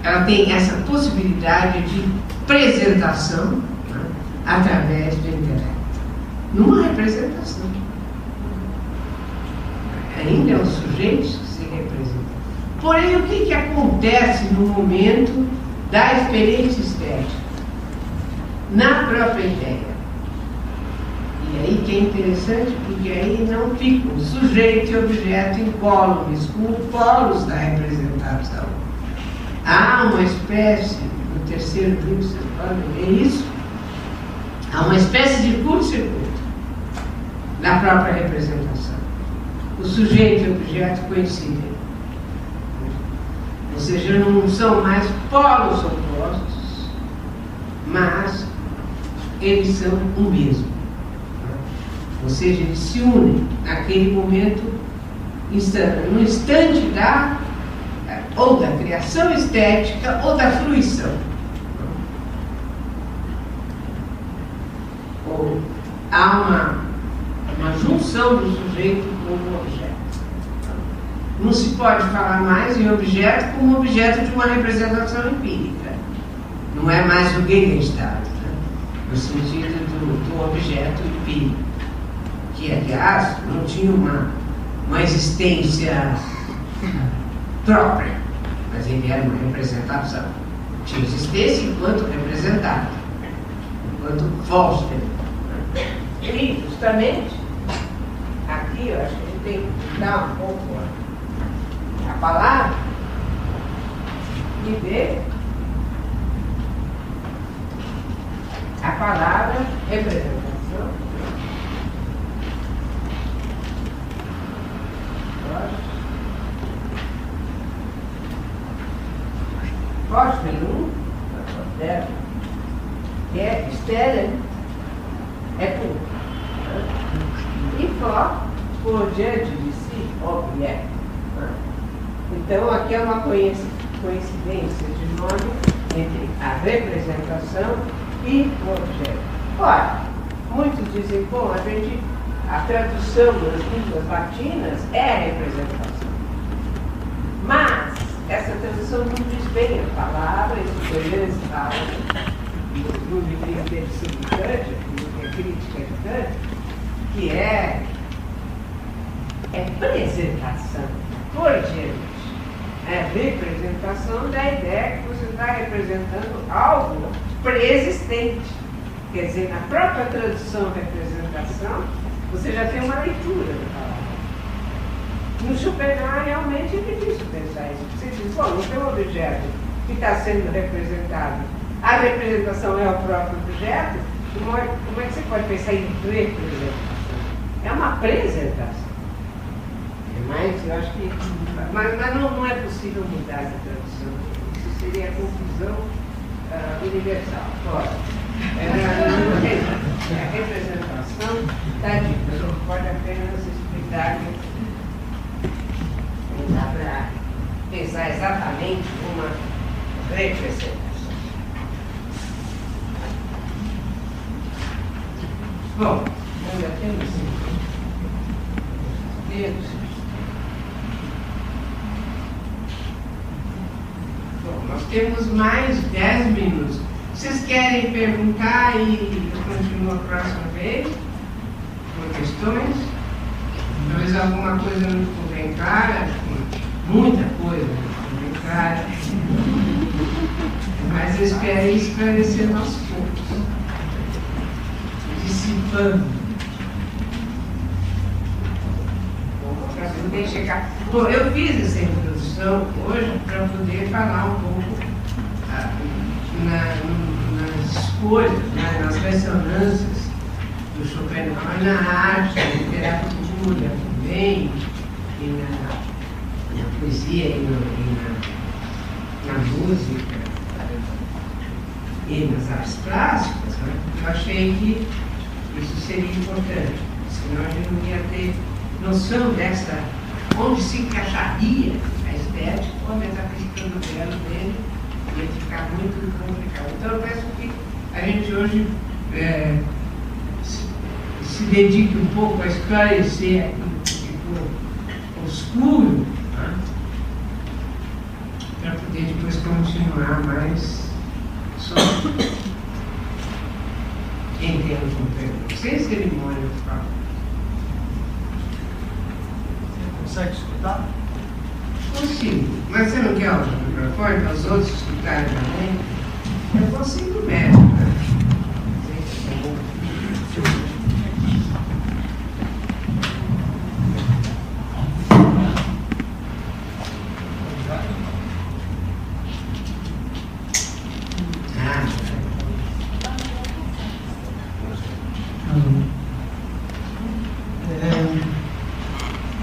ela tem essa possibilidade de apresentação, né, através do intelecto, numa representação. Ainda é os sujeitos que se representam. Porém, o que acontece no momento da experiência estética? Na própria ideia. E aí que é interessante, porque aí não ficam sujeito e objeto incólumes, como polos da representação. Há uma espécie, no terceiro livro vocês podem ver isso, há uma espécie de curto-circuito na própria representação. O sujeito e o objeto coincidem. Ou seja, não são mais polos opostos, mas eles são o mesmo. Ou seja, eles se unem naquele momento, no instante ou da criação estética ou da fruição. Ou há uma junção do sujeito com o objeto. Não se pode falar mais em objeto como objeto de uma representação empírica. Não é mais o Gegenstand, né? No sentido do objeto empírico, que, aliás, não tinha uma existência própria, mas ele era uma representação. Tinha existência enquanto representado, enquanto Foster. E, justamente, aqui eu acho que a gente tem que dar um pouco a palavra e ver a palavra representação. Foster 1, que é estéreo, é puro. E por diante de si, objeto. Então, aqui é uma coincidência de nome entre a representação e o objeto. Ora, muitos dizem, bom, a tradução das línguas latinas é a representação. Mas, essa tradução não diz bem a palavra, os historiadores falam no livro dele sobre Kant, que é crítica de Kant, que é apresentação, cordialmente. É representação da ideia que você está representando algo preexistente. Quer dizer, na própria tradução representação, você já tem uma leitura da palavra. No Schopenhauer, realmente, é difícil pensar isso. Você diz, bom, não tem um objeto que está sendo representado. A representação é o próprio objeto. Como é que você pode pensar em representação? É uma apresentação. Mas eu acho que. Mas não é possível mudar essa tradução. Isso seria a confusão universal. Ora, a representação está dita, só pode apenas explicar que não dá para pensar exatamente uma representação. Bom, nós já temos dedos. Bom, nós temos mais 10 minutos. Vocês querem perguntar e eu continuo a próxima vez? Com questões? Talvez alguma coisa não ficou bem clara, muita coisa não ficou bem clara. Mas eu espero esclarecer aos poucos. Dissipando. Para poder chegar. Bom, eu fiz essa introdução hoje para poder falar um pouco nas escolhas, nas ressonâncias do Schopenhauer na arte, na literatura também, e na poesia, e na música, e nas artes plásticas. Né? Eu achei que isso seria importante, senão a gente não ia ter noção dessa, onde se encaixaria a estética ou a metafísica do belo dele, ia ficar muito complicado. Então eu peço que a gente hoje se dedique um pouco a esclarecer aquilo que ficou obscuro, né? Para poder depois continuar mais só em termos de perguntas. Sem cerimônia, por favor. Você consegue escutar? Consigo. Mas você não quer o microfone para os outros escutarem também? Eu consigo mesmo. Né?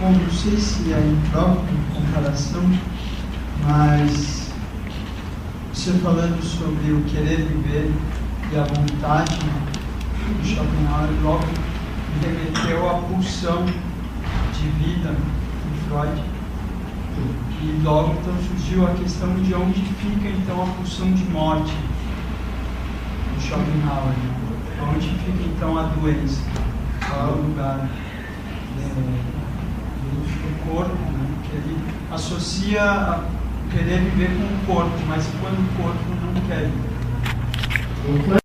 Bom, não sei se é impróprio comparação, mas você falando sobre o querer viver e a vontade do Schopenhauer, logo me remeteu à pulsão de vida em Freud, e logo então surgiu a questão de onde fica então a pulsão de morte do Schopenhauer, onde fica então a doença, qual é o lugar do corpo, né? Que ele associa a querer viver com o corpo, mas quando o corpo não quer viver.